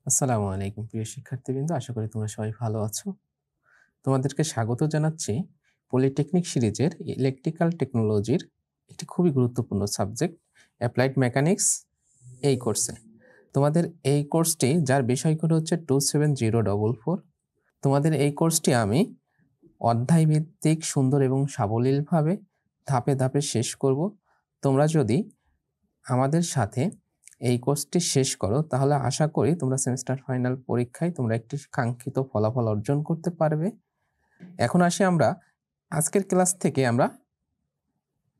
আসসালামু আলাইকুম প্রিয় শিক্ষার্থীবৃন্দ। আশা করি তোমরা সবাই ভালো আছো। তোমাদেরকে স্বাগত জানাচ্ছি পলিটেকনিক সিরিজের ইলেকট্রিক্যাল টেকনোলজির একটি খুবই গুরুত্বপূর্ণ সাবজেক্ট অ্যাপ্লাইড মেকানিক্স এই কোর্সে। তোমাদের এই কোর্সটি যার বিষয়কোড হচ্ছে 27044। তোমাদের এই কোর্সটি আমি অধ্যায়ভিত্তিক সুন্দর এবং সাবলীলভাবে ধাপে ধাপে শেষ করব। তোমরা যদি আমাদের সাথে এই কোর্সটি শেষ করো তাহলে আশা করি তোমরা সেমিস্টার ফাইনাল পরীক্ষায় তোমরা একটি কাঙ্ক্ষিত ফলাফল অর্জন করতে পারবে। এখন আসি আমরা আজকের ক্লাস থেকে আমরা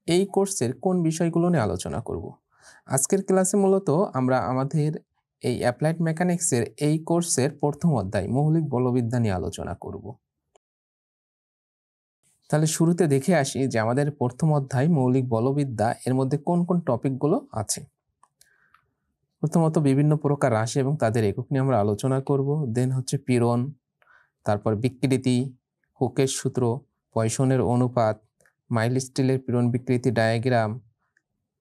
এই কোর্সের কোন বিষয়গুলো নিয়ে আলোচনা করব। আজকের ক্লাসে মূলত আমরা আমাদের এই অ্যাপ্লাইড মেকানিক্সের এই কোর্সের প্রথম অধ্যায় মৌলিক বলবিদ্যা নিয়ে আলোচনা করব। তাহলে শুরুতে দেখে আসি যে আমাদের প্রথম অধ্যায় মৌলিক বলবিদ্যা এর মধ্যে কোন কোন টপিকগুলো আছে। প্রথমত বিভিন্ন প্রকার রাশি এবং তাদের একক নিয়ে আমরা আলোচনা করব। দেন হচ্ছে পীড়ন, তারপর বিকৃতি, হুকের সূত্র, পয়সনের অনুপাত, মাইল স্টিলের পীড়ন বিকৃতি ডায়াগ্রাম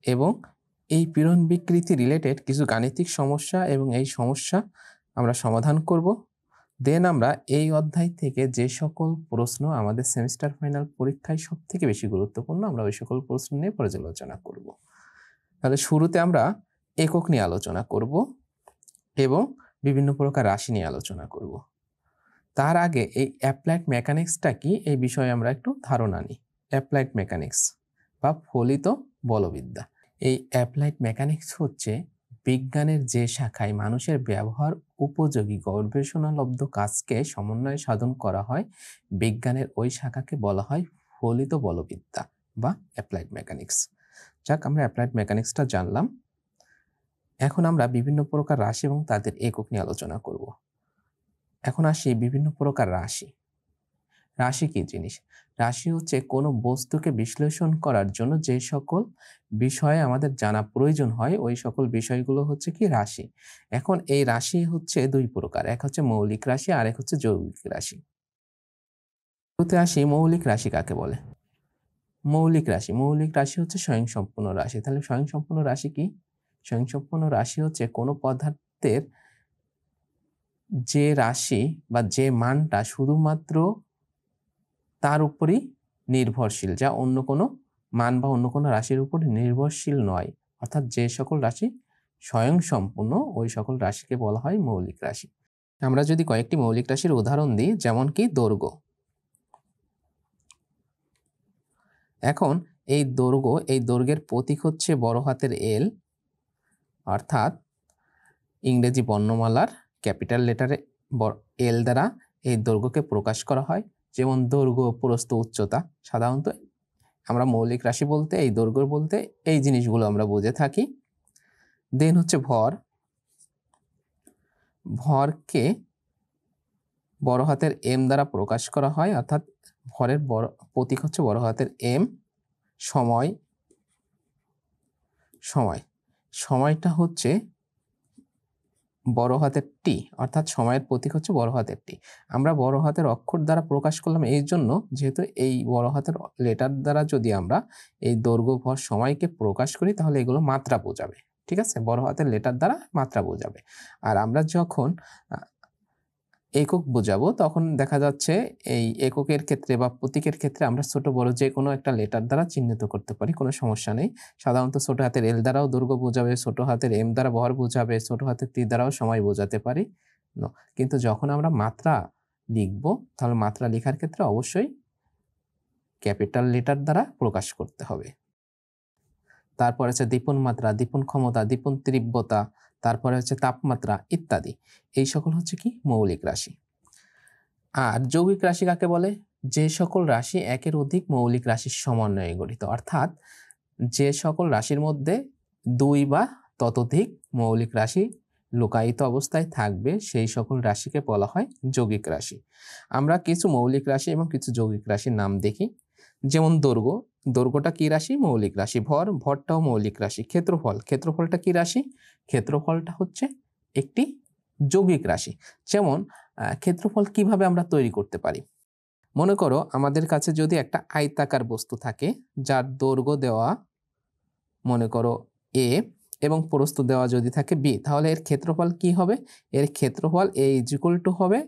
এবং এই পীড়ন বিকৃতি রিলেটেড কিছু গাণিতিক সমস্যা এবং এই সমস্যা আমরা সমাধান করব। দেন আমরা এই অধ্যায় থেকে যে সকল প্রশ্ন আমাদের সেমিস্টার ফাইনাল পরীক্ষায় সবথেকে বেশি গুরুত্বপূর্ণ আমরা ওই সকল প্রশ্ন নিয়ে পর্যালোচনা করব। তাহলে শুরুতে আমরা একক নিয়ে আলোচনা করব এবং বিভিন্ন প্রকার রাশি নিয়ে আলোচনা করব। তার আগে এই অ্যাপ্লাইড মেকানিক্সটা কি এই বিষয়ে আমরা একটু ধারণা নিই। অ্যাপ্লাইড মেকানিক্স বা ফলিত বলবিদ্যা, এই অ্যাপ্লাইড মেকানিক্স হচ্ছে বিজ্ঞানের যে শাখায় মানুষের ব্যবহার উপযোগী গবেষণালব্ধ কাজকে সমন্বয়ে সাধন করা হয়, বিজ্ঞানের ওই শাখাকে বলা হয় ফলিত বলবিদ্যা বা অ্যাপ্লাইড মেকানিক্স। যাক, আমরা অ্যাপ্লাইড মেকানিক্সটা জানলাম। এখন আমরা বিভিন্ন প্রকার রাশি এবং তাদের একক নিয়ে আলোচনা করব। এখন আসি বিভিন্ন প্রকার রাশি। রাশি কি জিনিস? রাশি হচ্ছে কোনো বস্তুকে বিশ্লেষণ করার জন্য যে সকল বিষয়ে আমাদের জানা প্রয়োজন হয় ওই সকল বিষয়গুলো হচ্ছে কি রাশি। এখন এই রাশি হচ্ছে দুই প্রকার, এক হচ্ছে মৌলিক রাশি আর এক হচ্ছে যৌগিক রাশি। শুরুতে আসি মৌলিক রাশি কাকে বলে। মৌলিক রাশি হচ্ছে স্বয়ংসম্পূর্ণ রাশি। তাহলে স্বয়ংসম্পূর্ণ রাশি কি? স্বয়ংসম্পূর্ণ রাশি হচ্ছে কোনো পদার্থের যে রাশি বা যে মানটা শুধুমাত্র তার উপরই নির্ভরশীল, যা অন্য কোনো মান বা অন্য কোনো রাশির উপর নির্ভরশীল নয়। অর্থাৎ যে সকল রাশি স্বয়ংসম্পূর্ণ ওই সকল রাশিকে বলা হয় মৌলিক রাশি। আমরা যদি কয়েকটি মৌলিক রাশির উদাহরণ দিই, যেমন কি দৈর্ঘ্য। এখন এই দৈর্ঘ্যের প্রতীক হচ্ছে বড় হাতের এল, অর্থাৎ ইংরেজি বর্ণমালার ক্যাপিটাল লেটারে এল দ্বারা এই দৈর্ঘ্যকে প্রকাশ করা হয়। যেমন দৈর্ঘ্য, প্রস্থ, উচ্চতা। সাধারণত আমরা মৌলিক রাশি বলতে এই দৈর্ঘ্য বলতে এই জিনিসগুলো আমরা বুঝে থাকি। দেন হচ্ছে ভরকে বড় হাতের এম দ্বারা প্রকাশ করা হয়, অর্থাৎ ভরের বড় প্রতীক হচ্ছে বড় হাতের এম। সময়টা হচ্ছে বড় হাতের টি, অর্থাৎ সময়ের প্রতীক হচ্ছে বড় হাতের টি। আমরা বড় হাতের অক্ষর দ্বারা প্রকাশ করলাম এই জন্য, যেহেতু এই বড় হাতের লেটার দ্বারা যদি আমরা এই দৈর্ঘ্য, ভর, সময়কে প্রকাশ করি তাহলে এগুলো মাত্রা বোঝাবে। ঠিক আছে, বড় হাতের লেটার দ্বারা মাত্রা বোঝাবে। আর আমরা যখন একক বোঝাবো তখন দেখা যাচ্ছে এই এককের ক্ষেত্রে বা প্রতীকের ক্ষেত্রে আমরা ছোট বড় যে কোনো একটা লেটার দ্বারা চিহ্নিত করতে পারি, কোনো সমস্যা নেই। সাধারণত ছোট হাতের এল দ্বারাও দৈর্ঘ্য বোঝাবে, ছোট হাতের এম দ্বারা ভর বোঝাবে, ছোট হাতের টি দ্বারাও সময় বোঝাতে পারি। কিন্তু যখন আমরা মাত্রা লিখবো তাহলে মাত্রা লেখার ক্ষেত্রে অবশ্যই ক্যাপিটাল লেটার দ্বারা প্রকাশ করতে হবে। তারপর আছে দীপন মাত্রা, দীপন ক্ষমতা, দীপন তীব্রতা, তারপরে হচ্ছে তাপমাত্রা ইত্যাদি। এই সকল হচ্ছে কি মৌলিক রাশি। আর যৌগিক রাশি কাকে বলে? যে সকল রাশি একের অধিক মৌলিক রাশির সমন্বয়ে গঠিত, অর্থাৎ যে সকল রাশির মধ্যে দুই বা ততোধিক মৌলিক রাশি লুকায়িত অবস্থায় থাকবে সেই সকল রাশিকে বলা হয় যৌগিক রাশি। আমরা কিছু মৌলিক রাশি এবং কিছু যৌগিক রাশির নাম দেখি। যেমন দৈর্ঘ্যটা কি রাশি? মৌলিক রাশি। ভরটাও মৌলিক রাশি। ক্ষেত্রফলটা কি রাশি? ক্ষেত্রফলটা হচ্ছে একটি যৌগিক রাশি। যেমন ক্ষেত্রফল কিভাবে আমরা তৈরি করতে পারি? মনে করো আমাদের কাছে যদি একটা আয়তাকার বস্তু থাকে যার দৈর্ঘ্য দেওয়া মনে করো a এবং প্রস্থ দেওয়া যদি থাকে b, তাহলে এর ক্ষেত্রফল কি হবে? এর ক্ষেত্রফল a = হবে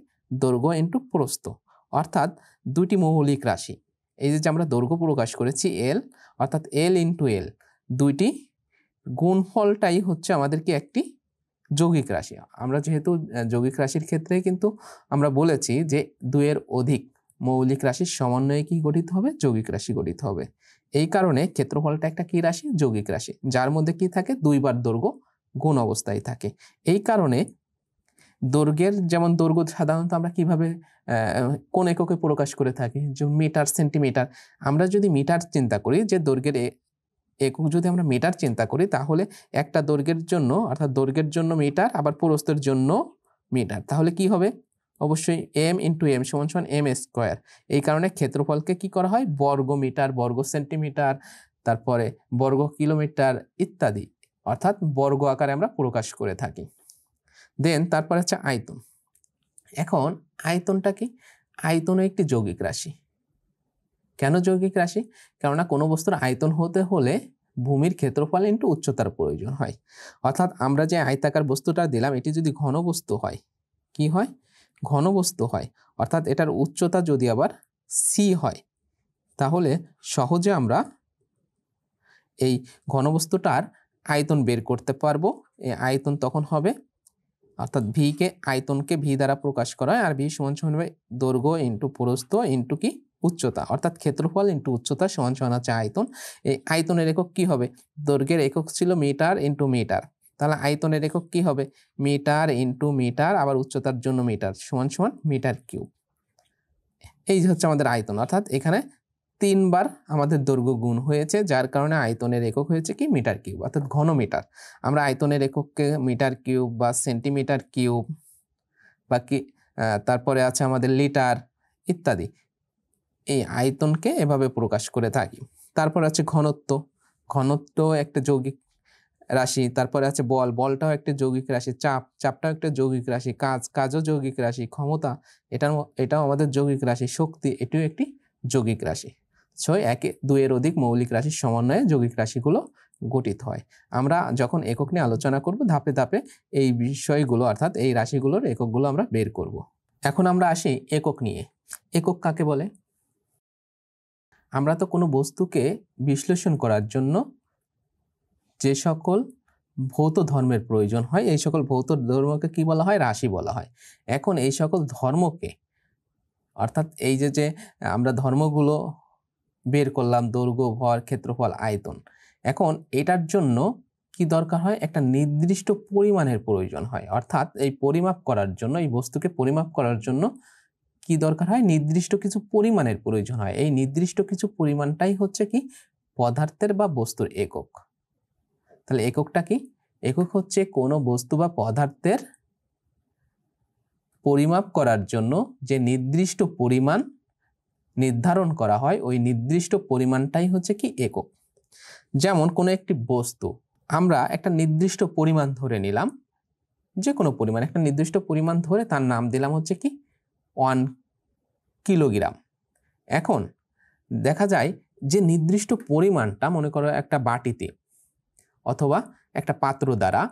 দৈর্ঘ্য ইনটু প্রস্থ, অর্থাৎ দুটি মৌলিক রাশি, এই যে আমরা দৈর্ঘ্য প্রকাশ করেছি l, অর্থাৎ l ইনটু l, দুইটি গুণফলটাই হচ্ছে আমাদের কি একটি যৌগিক রাশি। আমরা যেহেতু যৌগিক রাশির ক্ষেত্রে কিন্তু আমরা বলেছি যে দুইয়ের অধিক মৌলিক রাশির সমন্বয়ে কি গঠিত হবে? যৌগিক রাশি গঠিত হবে। এই কারণে ক্ষেত্রফলটা একটা কি রাশি? যৌগিক রাশি, যার মধ্যে কি থাকে? দুইবার দৈর্ঘ্য গুণ অবস্থায় থাকে। এই কারণে দৈর্ঘ্যের, যেমন দৈর্ঘ্য সাধারণত আমরা কিভাবে কোন এককে প্রকাশ করে থাকি? যেমন মিটার, সেন্টিমিটার। আমরা যদি মিটার চিন্তা করি, যে দৈর্ঘ্যের একক যদি আমরা মিটার চিন্তা করি, তাহলে একটা দৈর্ঘ্যের জন্য, অর্থাৎ দৈর্ঘ্যের জন্য মিটার, আবার প্রস্থের জন্য মিটার, তাহলে কি হবে? অবশ্যই m ইন্টু m সমান m স্কোয়ার। এই কারণে ক্ষেত্রফলকে কি করা হয়? বর্গ মিটার, বর্গ সেন্টিমিটার, তারপরে বর্গ কিলোমিটার ইত্যাদি, অর্থাৎ বর্গ আকারে আমরা প্রকাশ করে থাকি। দেন তারপর হচ্ছে আয়তন। এখন আয়তনটা কি? আয়তন একটি যৌগিক রাশি। কেন যৌগিক রাশি? কেননা কোনো বস্তুর আয়তন হতে হলে ভূমির ক্ষেত্রফল ইনটু উচ্চতার প্রয়োজন হয়। অর্থাৎ আমরা যে আয়তাকার বস্তুটা দিলাম, এটি যদি ঘন বস্তু হয়, কি হয়? ঘন বস্তু হয়, অর্থাৎ এটার উচ্চতা যদি আবার c হয়, তাহলে সহজে আমরা এই ঘনবস্তুটার আয়তন বের করতে পারবো। এই আয়তন তখন হবে, অর্থাৎ আয়তনকে ভি দ্বারা প্রকাশ করা হয়, আর ভি সমান হবে দৈর্ঘ্য ইনটু প্রস্থ ইনটু কি? উচ্চতা, অর্থাৎ ক্ষেত্রফল ইনটু উচ্চতা সমান হচ্ছে আয়তন। এই আয়তনের একক কি হবে? দৈর্ঘ্যের একক ছিল মিটার ইনটু মিটার, তাহলে আয়তনের একক কি হবে? মিটার ইনটু মিটার, আবার উচ্চতার জন্য মিটার, সমান মিটার কিউব। এই যে হচ্ছে আমাদের আয়তন, অর্থাৎ এখানে 3 বার আমাদের দৈর্ঘ্য গুণ হয়েছে, যার কারণে আয়তনের একক হয়েছে কি? মিটার কিউব, অর্থাৎ ঘন মিটার। আমরা আয়তনের একককে মিটার কিউব বা সেন্টিমিটার কিউব বা কি তারপরে আছে আমাদের লিটার ইত্যাদি, এই আয়তনকে এভাবে প্রকাশ করে থাকি। তারপর আছে ঘনত্ব। ঘনত্ব একটা যৌগিক রাশি। তারপরে আছে বল। বলটাও একটা যৌগিক রাশি। চাপটাও একটা যৌগিক রাশি। কাজও যৌগিক রাশি। ক্ষমতা এটাও আমাদের যৌগিক রাশি। শক্তি এটিও একটি যৌগিক রাশি। দুইয়ের অধিক মৌলিক রাশির সমন্বয়ে যৌগিক রাশিগুলো গঠিত হয়। আমরা যখন একক নিয়ে আলোচনা করব, ধাপে ধাপে এই বিষয়গুলো, অর্থাৎ এই রাশিগুলোর এককগুলো আমরা বের করব। এখন আমরা আসি একক নিয়ে। একক কাকে বলে? আমরা তো কোনো বস্তুকে বিশ্লেষণ করার জন্য যে সকল ভৌত ধর্মের প্রয়োজন হয়, এই সকল ভৌত ধর্মকে কি বলা হয়? রাশি বলা হয়। এখন এই সকল ধর্মকে, অর্থাৎ এই যে আমরা ধর্মগুলো বের করলাম, দৈর্ঘ্য, ভর, ক্ষেত্রফল, আয়তন, এখন এটার জন্য কি দরকার হয়? একটা নির্দিষ্ট পরিমাণের প্রয়োজন হয়। অর্থাৎ এই পরিমাপ করার জন্য, এই বস্তুকে পরিমাপ করার জন্য কি দরকার হয়? নির্দিষ্ট কিছু পরিমাণের প্রয়োজন হয়। এই নির্দিষ্ট কিছু পরিমাণটাই হচ্ছে কি? পদার্থের বা বস্তুর একক। তাহলে এককটা কি? একক হচ্ছে কোনো বস্তু বা পদার্থের পরিমাপ করার জন্য যে নির্দিষ্ট পরিমাণ নির্ধারণ করা হয়, ওই নির্দিষ্ট পরিমাণটাই হচ্ছে কি? একক। যেমন কোনো একটি বস্তু আমরা একটা নির্দিষ্ট পরিমাণ ধরে নিলাম, যে কোনো পরিমাণ, একটা নির্দিষ্ট পরিমাণ ধরে তার নাম দিলাম হচ্ছে কি? 1 কিলোগ্রাম। এখন দেখা যায় যে নির্দিষ্ট পরিমাণটা, মনে করো একটা বাটিতে অথবা একটা পাত্র দ্বারা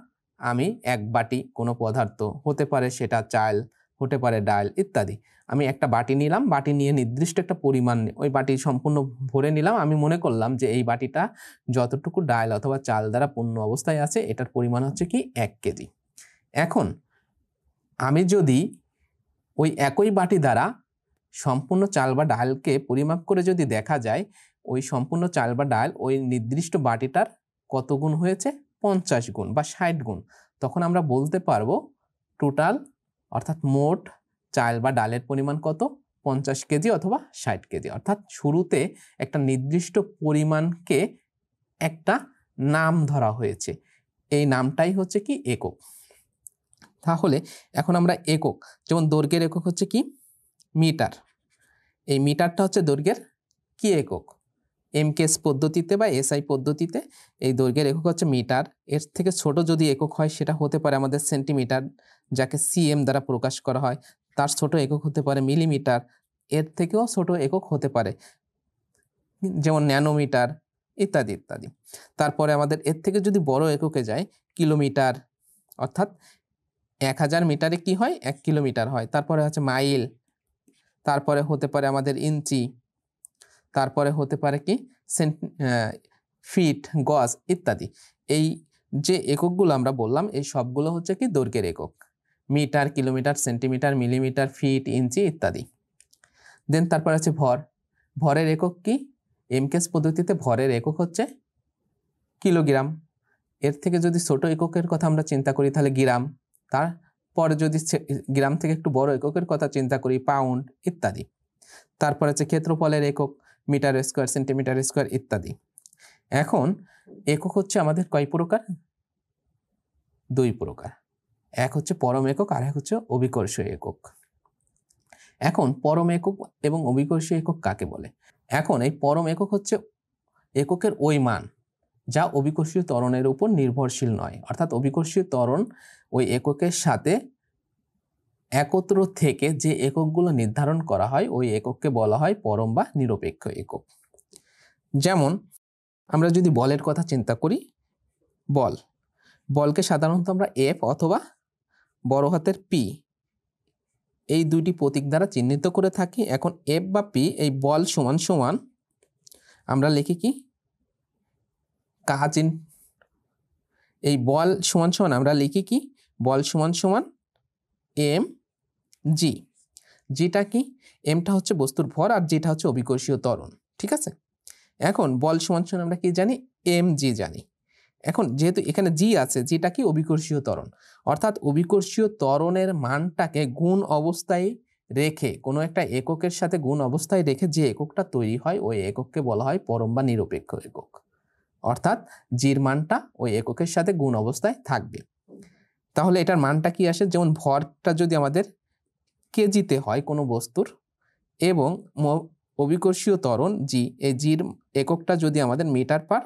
আমি 1 বাটি কোনো পদার্থ, হতে পারে সেটা চাল, হতে পারে ডাল ইত্যাদি, আমি একটা বাটি নিলাম, বাটি নিয়ে নির্দিষ্ট একটা পরিমাণ, ওই বাটি সম্পূর্ণ ভরে নিলাম। আমি মনে করলাম যে এই বাটিটা যতটুকু ডাল অথবা চাল দ্বারা পূর্ণ অবস্থায় আছে, এটার পরিমাণ হচ্ছে কি? 1 কেজি। এখন আমি যদি ওই একই বাটি দ্বারা সম্পূর্ণ চাল বা ডালকে পরিমাপ করে যদি দেখা যায়, ওই সম্পূর্ণ চাল বা ডাল ওই নির্দিষ্ট বাটিটার কত গুণ হয়েছে? 50 গুণ বা 60 গুণ। তখন আমরা বলতে পারবো টোটাল, অর্থাৎ মোট চাল বা ডালের পরিমাণ কত? 50 কেজি অথবা 60 কেজি। অর্থাৎ শুরুতে একটা নির্দিষ্ট পরিমাণকে একটা নাম ধরা হয়েছে, এই নামটাই হচ্ছে কি? একক। তাহলে এখন আমরা একক, যেমন দৈর্ঘ্যের একক হচ্ছে কি? মিটার। এই মিটারটা হচ্ছে দৈর্ঘ্যের কি একক? এমকেএস পদ্ধতিতে বা এসআই পদ্ধতিতে এই দৈর্ঘ্যের একক হচ্ছে মিটার। এর থেকে ছোট যদি একক হয়, সেটা হতে পারে আমাদের সেন্টিমিটার, যাকে সিএম দ্বারা প্রকাশ করা হয়। তার ছোট একক হতে পারে মিলিমিটার। এর থেকেও ছোট একক হতে পারে যেমন ন্যানোমিটার, ইত্যাদি ইত্যাদি। তারপরে আমাদের এর থেকে যদি বড় এককে যায়, কিলোমিটার, অর্থাৎ 1000 মিটারে কি হয়, 1 কিলোমিটার হয়। তারপরে হচ্ছে মাইল, তারপরে হতে পারে আমাদের ইঞ্চি, তারপরে হতে পারে কি ফিট, গজ ইত্যাদি। এই যে এককগুলো আমরা বললাম, এই সবগুলো হচ্ছে কি দৈর্ঘ্যের একক, metre, kilometre, centimetre, millimetre, feet, ইঞ্চি ইত্যাদি। দেন তারপর আছে ভর। ভরের একক কি, এমকেস পদ্ধতিতে ভরের একক হচ্ছে কিলোগ্রাম। এর থেকে যদি ছোট এককের কথা আমরা চিন্তা করি তাহলে গ্রাম, তারপরে যদি গ্রাম থেকে একটু বড় এককের কথা চিন্তা করি পাউন্ড ইত্যাদি। তারপর আছে ক্ষেত্রফলের একক, মিটার স্কোয়ার, সেন্টিমিটার স্কোয়ার ইত্যাদি। এখন একক হচ্ছে আমাদের কয় প্রকার, 2 প্রকার। এক হচ্ছে পরম একক আর এক হচ্ছে অভিকর্ষীয় একক। এখন পরম একক এবং অভিকর্ষীয় একক কাকে বলে? এখন এই পরম একক হচ্ছে এককের ওই মান যা অভিকর্ষীয় ত্বরণের উপর নির্ভরশীল নয়, অর্থাৎ অভিকর্ষীয় ত্বরণ ওই এককের সাথে একত্র থেকে যে এককগুলো নির্ধারণ করা হয় ওই একককে বলা হয় পরম বা নিরপেক্ষ একক। যেমন আমরা যদি বলের কথা চিন্তা করি, বলকে সাধারণত আমরা এফ অথবা বড় হাতের পি এই দুইটি প্রতীক দ্বারা চিহ্নিত করে থাকি। এখন এফ বা পি, এই বল সমান সমান আমরা লিখি কি, কাজিন, এই বল সমান সমান আমরা লিখি কি, বল সমান সমান এম জি। জিটা কি, এমটা হচ্ছে বস্তুর ভর আর জিটা হচ্ছে অভিকর্ষীয় ত্বরণ, ঠিক আছে। এখন বল সমান সমান আমরা কি জানি, এম জি জানি। এখন যেহেতু এখানে জি আছে, জিটা কি, অভিকর্ষীয় ত্বরণ, অর্থাৎ অভিকর্ষীয় ত্বরণের মানটাকে গুণ অবস্থায় রেখে, কোনো একটা এককের সাথে গুণ অবস্থায় রেখে যে এককটা তৈরি হয় ওই একককে বলা হয় পরম বা নিরপেক্ষ একক, অর্থাৎ জির মানটা ওই এককের সাথে গুণ অবস্থায় থাকবে। তাহলে এটার মানটা কি আসে, যেমন ভরটা যদি আমাদের কেজিতে হয় কোনো বস্তুর এবং অভিকর্ষীয় ত্বরণ জি, এই জির এককটা যদি আমাদের মিটার পার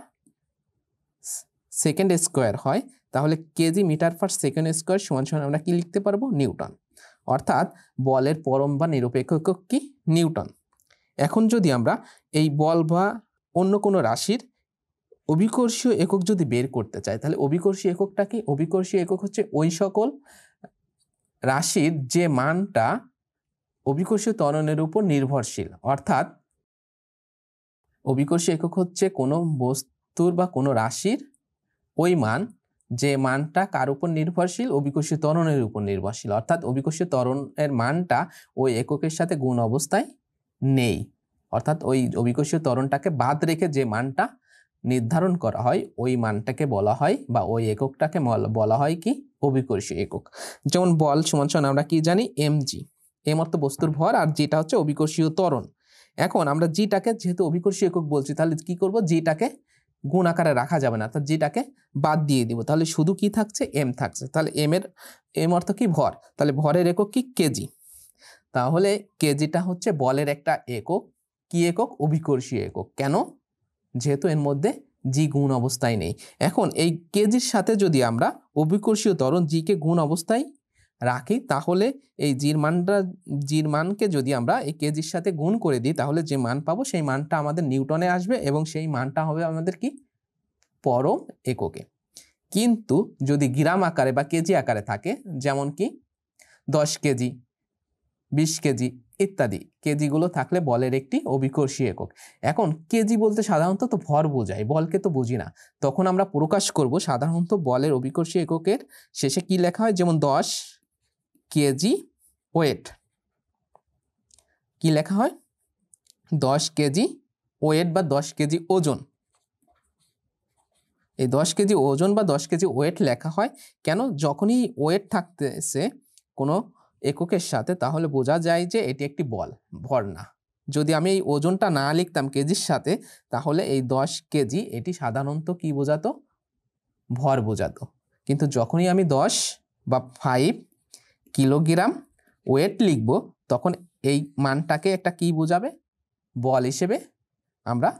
সেকেন্ড স্কোয়ার হয়, তাহলে kg metre per second square সমান সমান আমরা কি লিখতে পারবো, নিউটন, অর্থাৎ বলের পরম বা নিরপেক্ষ একক কি, নিউটন। এখন যদি আমরা এই বল বা অন্য কোনো রাশির অভিকর্ষীয় একক যদি বের করতে চাই, তাহলে অভিকর্ষীয় এককটা কি, অভিকর্ষীয় একক হচ্ছে ওই সকল রাশির যে মানটা অভিকর্ষীয় ত্বরণের উপর নির্ভরশীল, অর্থাৎ অভিকর্ষীয় একক হচ্ছে কোনো বস্তুর বা কোনো রাশির ওই মান যে মানটা কার উপর নির্ভরশীল, অভিকর্ষীয় ত্বরণের উপর নির্ভরশীল, অর্থাৎ অভিকর্ষীয় ত্বরণের মানটা ওই এককের সাথে গুণ অবস্থায় নেই, অর্থাৎ ওই অভিকর্ষীয় ত্বরণটাকে বাদ রেখে যে মানটা নির্ধারণ করা হয় ওই মানটাকে বলা হয় বা ওই এককটাকে বলা হয় কি, অভিকর্ষীয় একক। যেমন বল সমান সমান আমরা কি জানি, এমজি, এম অর্থ বস্তুর ভর আর জিটা হচ্ছে অভিকর্ষীয় ত্বরণ। এখন আমরা জিটাকে যেহেতু অভিকর্ষীয় একক বলছি, তাহলে কি করব, জিটাকে গুণ আকারে রাখা যাবে না, অর্থাৎ জিটাকে বাদ দিয়ে দিব, তাহলে শুধু কি থাকছে, এম থাকছে। তাহলে এম অর্থ কি, ভর, তাহলে ভরের একক কি, কেজি। তাহলে কেজিটা হচ্ছে বলের একটা একক, কি একক, অভিকর্ষীয় একক। কেন, যেহেতু এর মধ্যে জি গুণ অবস্থায় নেই। এখন এই কেজির সাথে যদি আমরা অভিকর্ষীয় ত্বরণ জিকে গুণ অবস্থায় রাখি, তাহলে এই জির মানকে যদি আমরা এই কেজির সাথে গুণ করে দিই, তাহলে যে মান পাবো সেই মানটা আমাদের নিউটনে আসবে এবং সেই মানটা হবে আমাদের কি, পরম এককে। কিন্তু যদি গ্রাম আকারে বা কেজি আকারে থাকে, যেমন কি 10 কেজি, 20 কেজি ইত্যাদি, কেজিগুলো থাকলে বলের একটি অভিকর্ষীয় একক। এখন কেজি বলতে সাধারণত তো ভর বোঝায়, বলকে তো বুঝি না, তখন আমরা প্রকাশ করব সাধারণত বলের অভিকর্ষীয় এককের শেষে কি লেখা হয়, যেমন 10 কেজি ওয়েট, কি লেখা হয়, 10 কেজি ওয়েট বা 10 কেজি ওজন। এই 10 কেজি ওজন বা 10 কেজি ওয়েট লেখা হয় কেন, যখনই ওয়েট থাকতেছে কোনো এককের সাথে তাহলে বোঝা যায় যে এটি একটি বল, ভর না। যদি আমি এই ওজনটা না লিখতাম কেজির সাথে, তাহলে এই 10 কেজি এটি সাধারণত কি বোঝাতো, ভর বোঝাতো। কিন্তু যখনই আমি 10 বা 5 কিলোগ্রাম ওয়েট লিখব, তখন এই মানটাকে একটা কি বোঝাবে, বল হিসেবে আমরা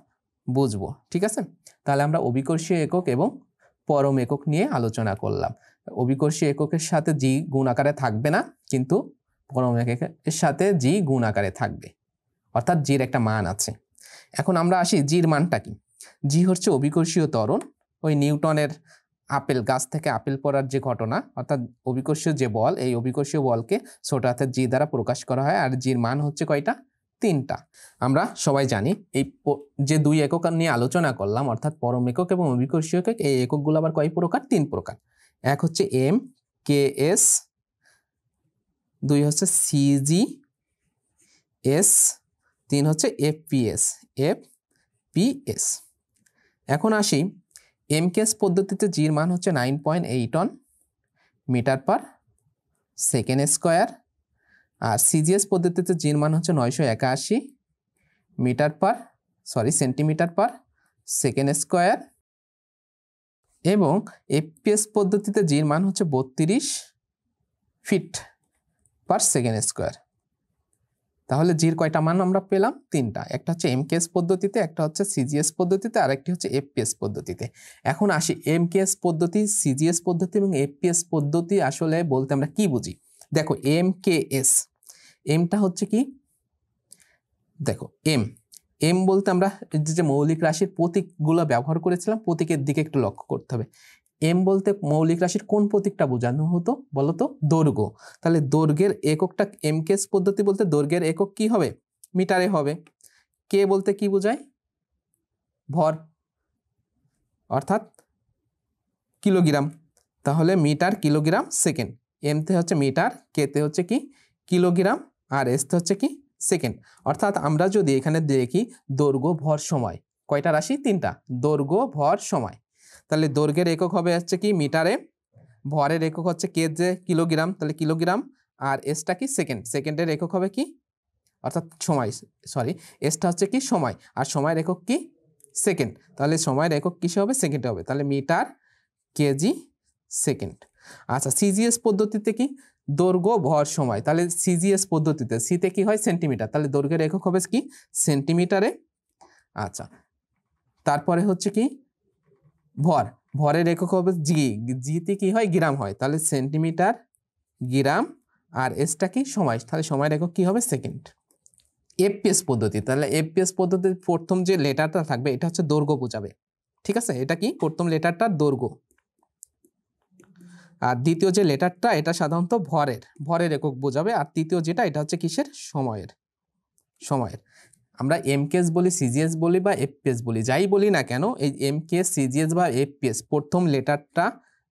বুঝবো, ঠিক আছে। তাহলে আমরা অভিকর্ষীয় একক এবং পরম একক নিয়ে আলোচনা করলাম। অভিকর্ষীয় এককের সাথে জি গুণ আকারে থাকবে না, কিন্তু পরম এককের সাথে জি গুণ আকারে থাকবে, অর্থাৎ জির একটা মান আছে। এখন আমরা আসি জির মানটা কি। জি হচ্ছে অভিকর্ষীয় ত্বরণ, ওই নিউটনের আপেল গাছ থেকে আপেল পড়ার যে ঘটনা, অর্থাৎ অভিকর্ষীয় যে বল, এই অভিকর্ষীয় বলকে ছোট হাতের জি দ্বারা প্রকাশ করা হয়। আর জির মান হচ্ছে কয়টা? 3টা। আমরা সবাই জানি এই যে 2 একক নিয়ে আলোচনা করলাম, অর্থাৎ পরম একক এবং অভিকর্ষীয় একক, এই এককগুলো আবার কয় প্রকার? 3 প্রকার। এক হচ্ছে এম কে এস, 2 হচ্ছে সিজি এস, 3 হচ্ছে এফপিএস এফপিএস। এখন আসি এমকেএস পদ্ধতিতে জির মান হচ্ছে 9.8 মিটার পার সেকেন্ড স্কোয়ার, আর সিজিএস পদ্ধতিতে জির মান হচ্ছে 981 সেন্টিমিটার পার সেকেন্ড স্কোয়ার, এবং এফপিএস পদ্ধতিতে জির মান হচ্ছে 32 ফিট পার সেকেন্ড স্কোয়ার। তাহলে জির কয়টা মান আমরা পেলাম? 3টা। একটা হচ্ছে এমকেএস পদ্ধতিতে, একটা হচ্ছে সিজিএস পদ্ধতিতে, আর একটি হচ্ছে এফপিএস পদ্ধতিতে। এখন আসি এমকেএস পদ্ধতি, সিজিএস পদ্ধতি এবং এফপিএস পদ্ধতি আসলে বলতে আমরা কি বুঝি। দেখো এমকেএস, এমটা হচ্ছে কি, দেখো এম বলতে আমরা যে মৌলিক রাশির প্রতীকগুলো ব্যবহার করেছিলাম, প্রতীকের দিকে একটু লক্ষ্য করতে হবে। এম বলতে মৌলিক রাশির কোন প্রতীকটা বোঝানো হতো বলতো? দৈর্ঘ্য। তাহলে দৈর্ঘ্যের এককটা এমকেএস পদ্ধতি বলতে দৈর্ঘ্যের একক কি হবে? মিটারে হবে। কে বলতে কি বোঝায়? ভর, অর্থাৎ কিলোগ্রাম। তাহলে মিটার কিলোগ্রাম সেকেন্ড। এমতে হচ্ছে মিটার, কেতে হচ্ছে কি কিলোগ্রাম, আর এসতে হচ্ছে কি সেকেন্ড। অর্থাৎ আমরা যদি এখানে দেখি দৈর্ঘ্য ভর সময়, কয়টা রাশি? 3টা। দৈর্ঘ্য ভর সময়, তাহলে দৈর্ঘ্যের একক হবে হচ্ছে কি মিটারে, ভরের একক হচ্ছে কে যে কিলোগ্রাম, তাহলে কিলোগ্রাম, আর এসটা কি সেকেন্ড, সেকেন্ডের একক হবে কি, অর্থাৎ সময়, এসটা হচ্ছে কি সময়, আর সময়ের একক কি সেকেন্ড, তাহলে সময়ের একক কিসে হবে? সেকেন্ডে হবে। তাহলে মিটার কেজি সেকেন্ড। আচ্ছা সিজিএস পদ্ধতিতে কি? দৈর্ঘ্য ভর সময়, তাহলে সিজিএস পদ্ধতিতে সিতে কি হয়? সেন্টিমিটার, তাহলে দৈর্ঘ্যের একক হবে কি সেন্টিমিটারে। আচ্ছা তারপরে হচ্ছে কি ভর, ভরের একক হবে জি, জিতে কি হয়? গ্রাম হয়, তাহলে সেন্টিমিটার গ্রাম, আর এসটা কি সময়, তাহলে সময়ের একক কি হবে? সেকেন্ড। এফপিএস পদ্ধতি, তাহলে এফপিএস পদ্ধতির প্রথম যে লেটারটা থাকবে এটা হচ্ছে দৈর্ঘ্য বোঝাবে, ঠিক আছে? এটা কি প্রথম লেটারটা দৈর্ঘ্য, আর দ্বিতীয় যে লেটারটা এটা সাধারণত ভরের একক বোঝাবে, আর তৃতীয় যেটা এটা হচ্ছে কিসের? সময়ের। আমরা এমকেএস বলি, সিজিএস বলি বা এফপিএস বলি, যাই বলি না কেন, এই এমকেএস, সিজিএস বা এফপিএস প্রথম লেটারটা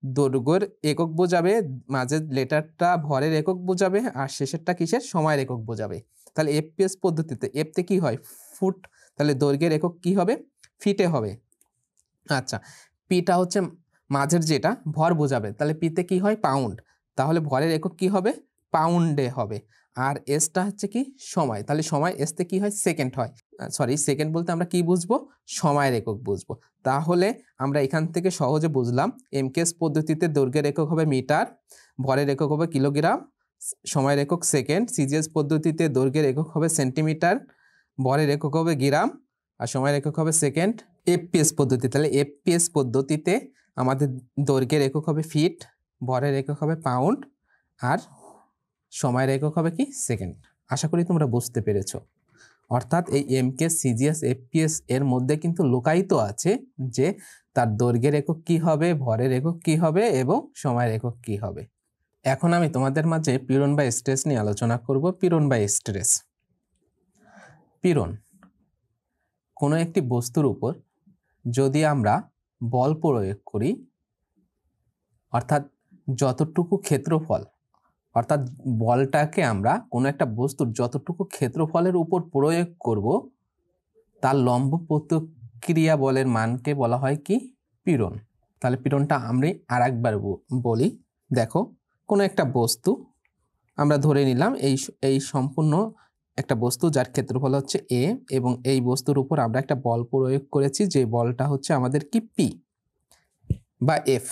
দৈর্ঘ্যের একক বোঝাবে, মাঝের লেটারটা ভরের একক বোঝাবে, আর শেষেরটা কিসের? সময়ের একক বোঝাবে। তাহলে এফপিএস পদ্ধতিতে এফতে কি হয়? ফুট, তাহলে দৈর্ঘ্যের একক কি হবে? ফিটে হবে। আচ্ছা পিটা হচ্ছে মাঝের যেটা ভর বোঝাবে, তাহলে পিতে কি হয়? পাউন্ড, তাহলে ভরের একক কি হবে? পাউন্ডে হবে। আর এসটা হচ্ছে কি সময়, তাহলে সময় এসতে কি হয়? সেকেন্ড হয়। সেকেন্ড বলতে আমরা কি বুঝবো? সময়ের একক বুঝবো। তাহলে আমরা এখান থেকে সহজে বুঝলাম এমকেএস পদ্ধতিতে দৈর্ঘ্যের একক হবে মিটার, ভরের একক হবে কিলোগ্রাম, সময়ের একক সেকেন্ড। সিজিএস পদ্ধতিতে দৈর্ঘ্যের একক হবে সেন্টিমিটার, ভরের একক হবে গ্রাম, আর সময়ের একক হবে সেকেন্ড। এফপিএস পদ্ধতি, তাহলে এফপিএস পদ্ধতিতে আমাদের দৈর্ঘ্যের একক হবে ফিট, ভরের একক হবে পাউন্ড, আর সময়ের একক হবে কি? সেকেন্ড। আশা করি তোমরা বুঝতে পেরেছো। অর্থাৎ এই এমকেএস, সিজিএস, এফপিএস এর মধ্যে কিন্তু লুকায়িত আছে যে তার দৈর্ঘ্যের একক কি হবে, ভরের একক কি হবে এবং সময়ের একক কি হবে। এখন আমি তোমাদের মাঝে পীড়ন বা স্ট্রেস নিয়ে আলোচনা করব। পীড়ন বা স্ট্রেস। পীড়ন, কোনো একটি বস্তুর উপর যদি আমরা বল প্রয়োগ করি, অর্থাৎ যতটুকু ক্ষেত্রফল, অর্থাৎ বলটাকে আমরা কোনো একটা বস্তুর যতটুকু ক্ষেত্রফলের উপর প্রয়োগ করব তার লম্ব প্রতিক্রিয়া বলের মানকে বলা হয় কি? পীড়ন। তাহলে পীড়নটা আমরা আরেকবার বলি। দেখো কোনো একটা বস্তু আমরা ধরে নিলাম, এই সম্পূর্ণ একটা বস্তু যার ক্ষেত্রফল হচ্ছে এ, এবং এই বস্তুর উপর আমরা একটা বল প্রয়োগ করেছি, যে বলটা হচ্ছে আমাদের কি পি বা এফ।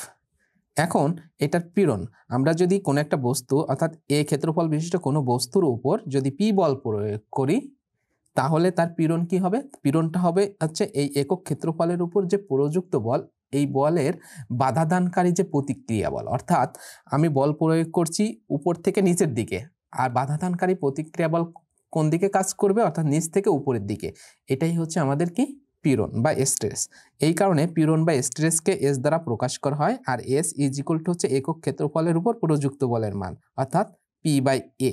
এখন এটার পীড়ন, আমরা যদি কোনো একটা বস্তু অর্থাৎ এ ক্ষেত্রফল বিশিষ্ট কোনো বস্তুর উপর যদি পি বল প্রয়োগ করি, তাহলে তার পীড়ন কি হবে? পীড়নটা হবে হচ্ছে এই একক ক্ষেত্রফলের উপর যে প্রযুক্ত বল, এই বলের বাধাদানকারী যে প্রতিক্রিয়া বল। অর্থাৎ আমি বল প্রয়োগ করছি উপর থেকে নিচের দিকে, আর বাধাদানকারী প্রতিক্রিয়া বল কোন দিকে কাজ করবে? অর্থাৎ নিচ থেকে উপরের দিকে। এটাই হচ্ছে আমাদের কি? পীড়ন বা স্ট্রেস। এই কারণে পীড়ন বা স্ট্রেসকে এস দ্বারা প্রকাশ করা হয়, আর এস ইজ ইকুয়াল টু হচ্ছে একক ক্ষেত্রফলের উপর প্রযুক্ত বলের মান, অর্থাৎ পি বাই এ।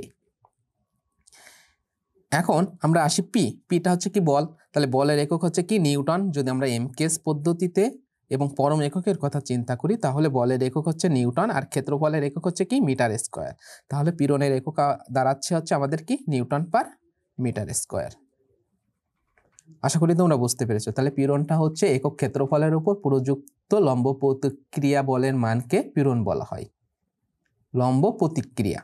এখন আমরা আসি পিটা হচ্ছে কি বল, তাহলে বলের একক হচ্ছে কি নিউটন। যদি আমরা এমকেএস পদ্ধতিতে এবং পরম এককের কথা চিন্তা করি তাহলে বলের একক হচ্ছে নিউটন, আর ক্ষেত্রফলের একক হচ্ছে কি মিটার স্কোয়ার। তাহলে পীড়নের একক দাঁড়াচ্ছে হচ্ছে আমাদের কি নিউটন পার মিটার স্কোয়ার। আশা করি তোমরা বুঝতে পেরেছো। তাহলে পীড়নটা হচ্ছে একক ক্ষেত্রফলের উপর প্রযুক্ত লম্ব প্রতিক্রিয়া বলের মানকে পীড়ন বলা হয়, লম্ব প্রতিক্রিয়া।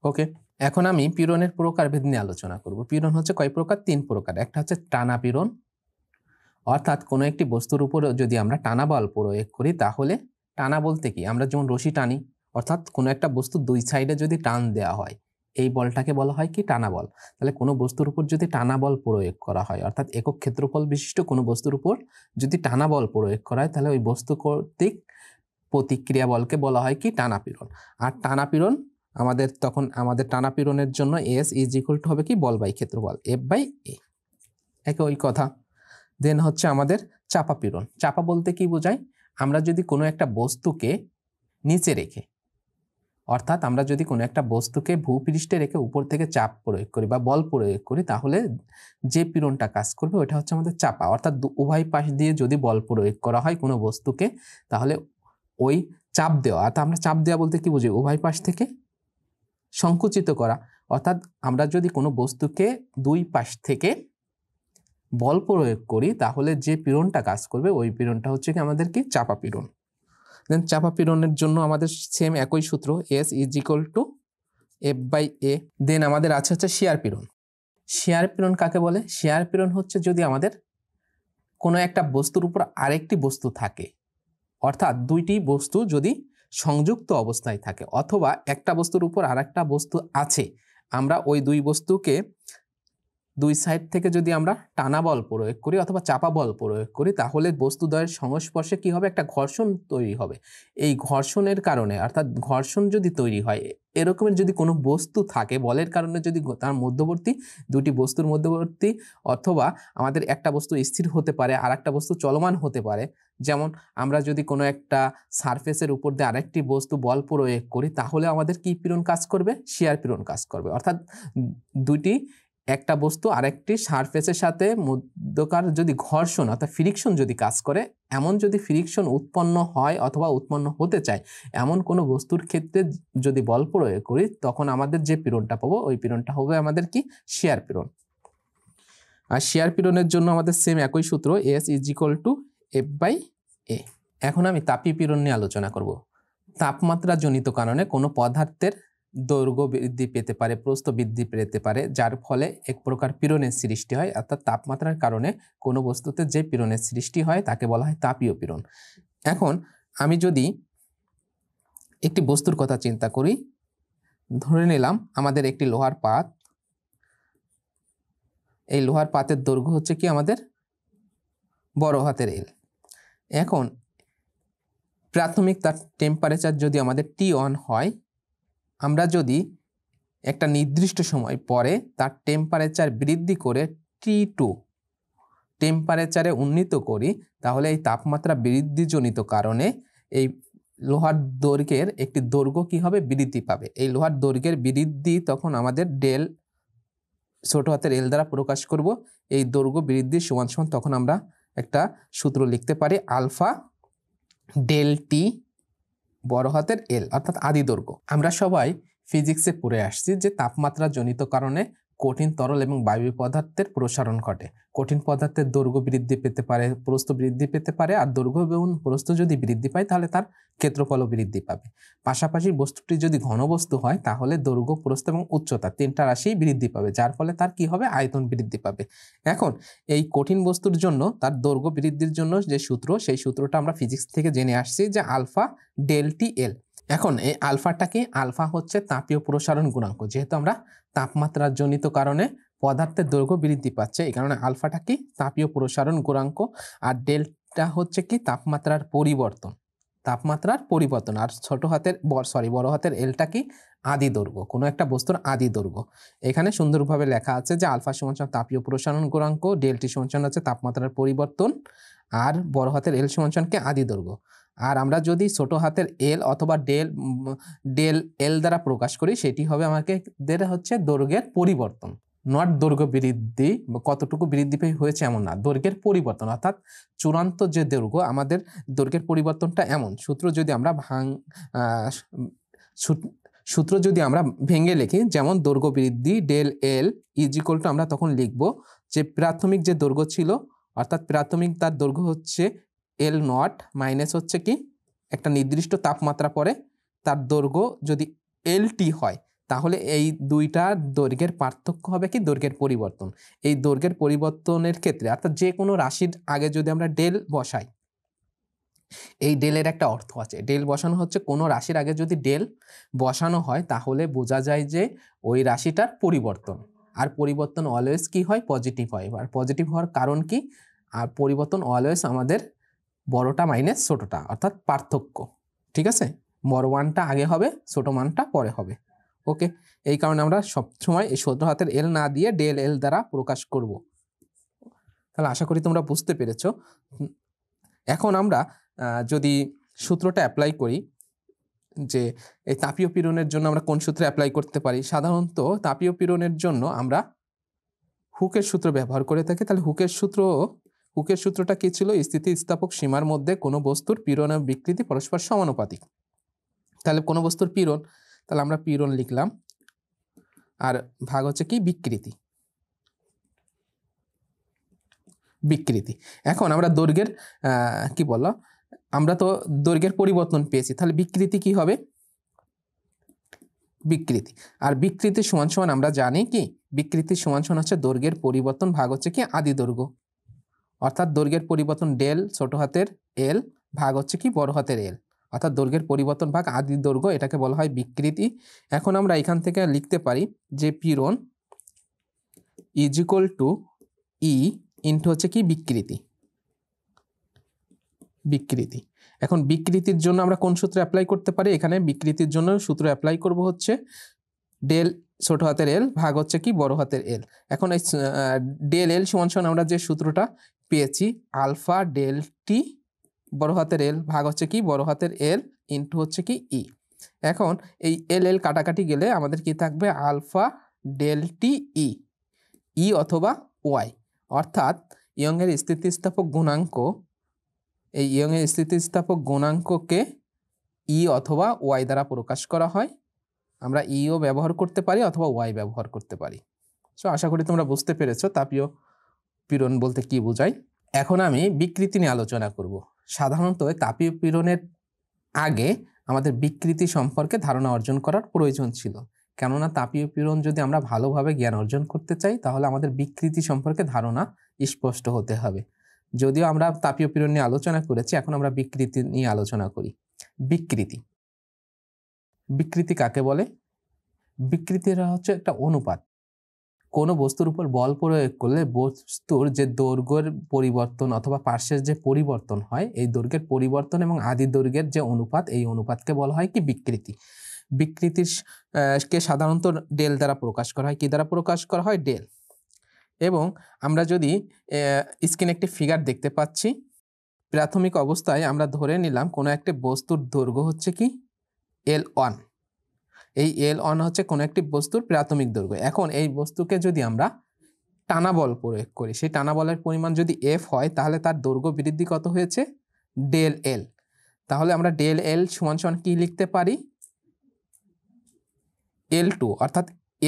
ওকে, এখন আমি পীড়নের প্রকারভেদ নিয়ে আলোচনা করব। পীড়ন হচ্ছে কয় প্রকার? 3 প্রকার। একটা হচ্ছে টানা পীড়ন, অর্থাৎ কোনো একটি বস্তুর উপর যদি আমরা টানা বল প্রয়োগ করি তাহলে, টানা বলতে কি, আমরা যেমন রশি টানি, অর্থাৎ কোনো একটা বস্তু দুই সাইডে যদি টান দেওয়া হয় এই বলটাকে বলা হয় কি টানা বল। তাহলে কোনো বস্তুর উপর যদি টানা বল প্রয়োগ করা হয়, অর্থাৎ একক ক্ষেত্রফল বিশিষ্ট কোনো বস্তুর উপর যদি টানা বল প্রয়োগ করা হয় তাহলে ওই বস্তু কর্তৃক প্রতিক্রিয়া বলকে বলা হয় কি টানা পীড়ন। আর টানা পীড়ন আমাদের টানা পীড়নের জন্য এস ইজ ইকুয়াল টু হবে কি বল বাই ক্ষেত্রফল, এফ বাই এ, একই কথা। দেন হচ্ছে আমাদের চাপা পীড়ন। চাপা বলতে কি বোঝায়? আমরা যদি কোনো একটা বস্তুকে নিচে রেখে, অর্থাৎ আমরা যদি কোনো একটা বস্তুকে ভূপৃষ্ঠে রেখে উপর থেকে চাপ প্রয়োগ করি বা বল প্রয়োগ করি তাহলে যে পীড়নটা কাজ করবে ওটা হচ্ছে আমাদের চাপা। অর্থাৎ উভয় পাশ দিয়ে যদি বল প্রয়োগ করা হয় কোনো বস্তুকে তাহলে ওই চাপ দেওয়া, অর্থাৎ আমরা চাপ দেওয়া বলতে কি বুঝি? উভয় পাশ থেকে সংকুচিত করা। অর্থাৎ আমরা যদি কোনো বস্তুকে দুই পাশ থেকে বল প্রয়োগ করি তাহলে যে পীড়নটা কাজ করবে ওই পীড়নটা হচ্ছে কি আমাদের কি চাপা পীড়ন। দেন চাপা পীড়নের জন্য আমাদের সেম একই সূত্র, S is equal to F by A. Then আমাদের আছে হচ্ছে শিয়ার পীড়ন। শিয়ার পীড়ন কাকে বলে? শিয়ার পীড়ন হচ্ছে যদি আমাদের কোনো একটা বস্তুর উপর আরেকটি বস্তু থাকে, অর্থাৎ দুইটি বস্তু যদি সংযুক্ত অবস্থায় থাকে, অথবা একটা বস্তুর উপর আরেকটা বস্তু আছে, আমরা ওই দুই বস্তুকে দুই সাইড থেকে যদি আমরা টানা বল প্রয়োগ করি অথবা চাপা বল প্রয়োগ করি তাহলে বস্তুদ্বয়ের সংস্পর্শে কি হবে? একটা ঘর্ষণ তৈরি হবে। এই ঘর্ষণের কারণে, অর্থাৎ ঘর্ষণ যদি তৈরি হয়, এরকমের যদি কোনো বস্তু থাকে বলের কারণে, যদি তার মধ্যবর্তী দুটি বস্তুর মধ্যবর্তী, অথবা আমাদের একটা বস্তু স্থির হতে পারে আর একটা বস্তু চলমান হতে পারে, যেমন আমরা যদি কোনো একটা সারফেসের উপর দিয়ে আরেকটি বস্তু বল প্রয়োগ করি তাহলে আমাদের কি পীড়ন কাজ করবে? শিয়ার পীড়ন কাজ করবে। অর্থাৎ একটা বস্তু আরেকটি সারফেসের সাথে মধ্যকার যদি ঘর্ষণ অর্থাৎ ফ্রিকশন যদি কাজ করে, এমন যদি ফ্রিকশন উৎপন্ন হয় অথবা উৎপন্ন হতে চায় এমন কোনো বস্তুর ক্ষেত্রে যদি বল প্রয়োগ করি তখন আমাদের যে পীড়নটা পাবো ওই পীড়নটা হবে আমাদের কি শিয়ার পীড়ন। আর শিয়ার পীড়নের জন্য আমাদের সেম একই সূত্র, S is equal to F by A. এখন আমি তাপীয় পীড়ন নিয়ে আলোচনা করব। তাপমাত্রা জনিত কারণে কোনো পদার্থের দৈর্ঘ্য বৃদ্ধি পেতে পারে, প্রস্থ বৃদ্ধি পেতে পারে, যার ফলে এক প্রকার পীড়নের সৃষ্টি হয়। অর্থাৎ তাপমাত্রার কারণে কোনো বস্তুতে যে পীড়নের সৃষ্টি হয় তাকে বলা হয় তাপীয় পীড়ন। এখন আমি যদি একটি বস্তুর কথা চিন্তা করি, ধরে নিলাম আমাদের একটি লোহার পাত, এই লোহার পাতের দৈর্ঘ্য হচ্ছে কি আমাদের বড় হাতের এল। এখন প্রাথমিক তার টেম্পারেচার যদি আমাদের T1 হয়, আমরা যদি একটা নির্দিষ্ট সময় পরে তার টেম্পারেচার বৃদ্ধি করে T2 টেম্পারেচারে উন্নীত করি তাহলে এই তাপমাত্রা বৃদ্ধিজনিত কারণে এই লোহার দৈর্ঘ্যের একটি দৈর্ঘ্য কি হবে? বৃদ্ধি পাবে। এই লোহার দৈর্ঘ্যের বৃদ্ধি তখন আমাদের ডেল ছোট হাতের এল দ্বারা প্রকাশ করব। এই দৈর্ঘ্য বৃদ্ধি সমান সমান তখন আমরা একটা সূত্র লিখতে পারি, আলফা ডেল টি বড় হাতের এল, অর্থাৎ আদি দৈর্ঘ্য। আমরা সবাই ফিজিক্সে পড়ে আসছি যে তাপমাত্রা জনিত কারণে কঠিন তরল এবং বায়বীয় পদার্থের প্রসারণ ঘটে। কঠিন পদার্থের দৈর্ঘ্য বৃদ্ধি পেতে পারে, প্রস্থ বৃদ্ধি পেতে পারে, আর দৈর্ঘ্য এবং প্রস্থ যদি বৃদ্ধি পায় তাহলে তার ক্ষেত্রফলও বৃদ্ধি পাবে। পাশাপাশি বস্তুটি যদি ঘনবস্তু হয় তাহলে দৈর্ঘ্য, প্রস্থ এবং উচ্চতা তিনটা রাশি বৃদ্ধি পাবে, যার ফলে তার কি হবে? আয়তন বৃদ্ধি পাবে। এখন এই কঠিন বস্তুর জন্য তার দৈর্ঘ্য বৃদ্ধির জন্য যে সূত্র, সেই সূত্রটা আমরা ফিজিক্স থেকে জেনে আসছি যে আলফা ডেল টি এল। এখন এই আলফাটা কি? আলফা হচ্ছে তাপীয় প্রসারণ গুণাঙ্ক। যেহেতু আমরা তাপমাত্রার জনিত কারণে পদার্থের দৈর্ঘ্য বৃদ্ধি পাচ্ছে এই কারণে আলফাটা কি? তাপীয় প্রসারণ গুণাঙ্ক। আর ডেলটা হচ্ছে কি? তাপমাত্রার পরিবর্তন। তাপমাত্রার পরিবর্তন। আর বড় হাতের এলটা কি? আদি দৈর্ঘ্য, কোনো একটা বস্তুর আদি দৈর্ঘ্য। এখানে সুন্দরভাবে লেখা আছে যে আলফা সমান তাপীয় প্রসারণ গুণাঙ্ক, ডেলটি সমান হচ্ছে তাপমাত্রার পরিবর্তন, আর বড় হাতের এল সমান কি? আদি দৈর্ঘ্য। আর আমরা যদি ছোট হাতের এল অথবা ডেল এল দ্বারা প্রকাশ করি, সেটি হবে আমাদের হচ্ছে দৈর্ঘ্যের পরিবর্তন, নট দৈর্ঘ্য বৃদ্ধি, কতটুকু বৃদ্ধি হয়েছে এমন না, দৈর্ঘ্যের পরিবর্তন। অর্থাৎ চূড়ান্ত যে দৈর্ঘ্য, আমাদের দৈর্ঘ্যের পরিবর্তনটা এমন। সূত্র যদি আমরা ভেঙে লিখি, যেমন দৈর্ঘ্য বৃদ্ধি ডেল এল ইজিকল টু, আমরা তখন লিখব যে প্রাথমিক যে দৈর্ঘ্য ছিল, অর্থাৎ প্রাথমিক তার দৈর্ঘ্য হচ্ছে এল নট মাইনাস হচ্ছে কি একটা নির্দিষ্ট তাপমাত্রা পরে তার দৈর্ঘ্য যদি এল টি হয়, তাহলে এই দুইটা দৈর্ঘ্যের পার্থক্য হবে কি? দৈর্ঘ্যের পরিবর্তন। এই দৈর্ঘ্যের পরিবর্তনের ক্ষেত্রে, অর্থাৎ যে কোনো রাশির আগে যদি আমরা ডেল বসাই, এই ডেলের একটা অর্থ আছে। ডেল বসানো হচ্ছে কোনো রাশির আগে যদি ডেল বসানো হয়, তাহলে বোঝা যায় যে ওই রাশিটার পরিবর্তন। আর পরিবর্তন অলওয়েজ কি হয়? পজিটিভ হয়। আর পজিটিভ হওয়ার কারণ কি? আর পরিবর্তন অলওয়েজ আমাদের বড়টা মাইনাস ছোটটা, অর্থাৎ পার্থক্য। ঠিক আছে, বড় মানটা আগে হবে, ছোট মানটা পরে হবে। ওকে, এই কারণে আমরা সবসময় এই ছোট হাতের এল না দিয়ে ডেল এল দ্বারা প্রকাশ করব। তাহলে আশা করি তোমরা বুঝতে পেরেছো। এখন আমরা যদি সূত্রটা অ্যাপ্লাই করি, যে এই তাপীয় পীড়নের জন্য আমরা কোন সূত্রে অ্যাপ্লাই করতে পারি? সাধারণত তাপীয় পীড়নের জন্য আমরা হুকের সূত্র ব্যবহার করে থাকি। তাহলে হুকের সূত্রটা কি ছিল? স্থিতিস্থাপক সীমার মধ্যে কোনো বস্তুর পীড়ন এবং বিকৃতি পরস্পর সমানুপাতিক। তাহলে কোনো বস্তুর পীড়ন, তাহলে আমরা পীড়ন লিখলাম, আর ভাগ হচ্ছে কি? বিকৃতি। এখন আমরা দৈর্ঘ্যের কি বললো, আমরা তো দৈর্ঘ্যের পরিবর্তন পেয়েছি, তাহলে বিকৃতি কি হবে? বিকৃতি। আর বিকৃতি সমান সমান আমরা জানি কি? বিকৃতি সমান সমান হচ্ছে দৈর্ঘ্যের পরিবর্তন ভাগ হচ্ছে কি? আদি দৈর্ঘ্য। অর্থাৎ দৈর্ঘ্যের পরিবর্তন ডেল ছোট হাতের এল ভাগ হচ্ছে কি? বড় হাতের এল, অর্থাৎ দৈর্ঘ্যের পরিবর্তন ভাগ আদি দৈর্ঘ্য, এটাকে বলা হয় বিকৃতি। এখন আমরা এখান থেকে লিখতে পারি যে পীড়ন is equal to E into হচ্ছে কি? বিকৃতি। এখন বিকৃতির জন্য আমরা কোন সূত্র অ্যাপ্লাই করতে পারি? এখানে বিকৃতির জন্য সূত্র অ্যাপ্লাই করব হচ্ছে ডেল ছোট হাতের এল ভাগ হচ্ছে কি? বড় হাতের এল। এখন এই ডেল এল সমান সমান আমরা যে সূত্রটা পেয়েছি, আলফা ডেল টি বড় হাতের এল ভাগ হচ্ছে কি? বড় হাতের এল ইন্টু হচ্ছে কি? ই। এখন এই এল এল কাটাকাটি গেলে আমাদের কি থাকবে? আলফা ডেল টি ই অথবা ওয়াই। অর্থাৎ ইয়ংয়ের স্থিতিস্থাপক গুণাঙ্ক, এই ইয়ংয়ের স্থিতিস্থাপক গুণাঙ্ককে ই অথবা ওয়াই দ্বারা প্রকাশ করা হয়। আমরা ইও ব্যবহার করতে পারি অথবা ওয়াই ব্যবহার করতে পারি। সো আশা করি তোমরা বুঝতে পেরেছো তাপীয় পীড়ন বলতে কি বোঝায়। এখন আমি বিকৃতি নিয়ে আলোচনা করব। সাধারণত তাপীয় পীড়নের আগে আমাদের বিকৃতি সম্পর্কে ধারণা অর্জন করার প্রয়োজন ছিল, কেননা তাপীয় পীড়ন যদি আমরা ভালোভাবে জ্ঞান অর্জন করতে চাই, তাহলে আমাদের বিকৃতি সম্পর্কে ধারণা স্পষ্ট হতে হবে। যদিও আমরা তাপীয় পীড়ন নিয়ে আলোচনা করেছি, এখন আমরা বিকৃতি নিয়ে আলোচনা করি। বিকৃতি কাকে বলে? বিকৃতিটা হচ্ছে একটা অনুপাত। কোনো বস্তুর উপর বল প্রয়োগ করলে বস্তুর যে দৈর্ঘ্যের পরিবর্তন অথবা পার্শ্বের যে পরিবর্তন হয়, এই দৈর্ঘ্যের পরিবর্তন এবং আদি দৈর্ঘ্যের যে অনুপাত, এই অনুপাতকে বলা হয় কি? বিকৃতি। বিকৃতির কে সাধারণত ডেল দ্বারা প্রকাশ করা হয়। কি দ্বারা প্রকাশ করা হয়? ডেল। এবং আমরা যদি স্ক্রিনে একটি ফিগার দেখতে পাচ্ছি, প্রাথমিক অবস্থায় আমরা ধরে নিলাম কোনো একটি বস্তুর দৈর্ঘ্য হচ্ছে কি? L1। এই L1 হচ্ছে কোনো একটি বস্তুর প্রাথমিক দৈর্ঘ্য। এখন এই বস্তুকে যদি আমরা টানা বল প্রয়োগ করি, সেই টানা বলের পরিমাণ যদি F হয়, তাহলে তার দৈর্ঘ্য বৃদ্ধি কত হয়েছে? Del L. তাহলে আমরা ডেল এল সমান সমান কি লিখতে পারি? L2। অর্থাৎ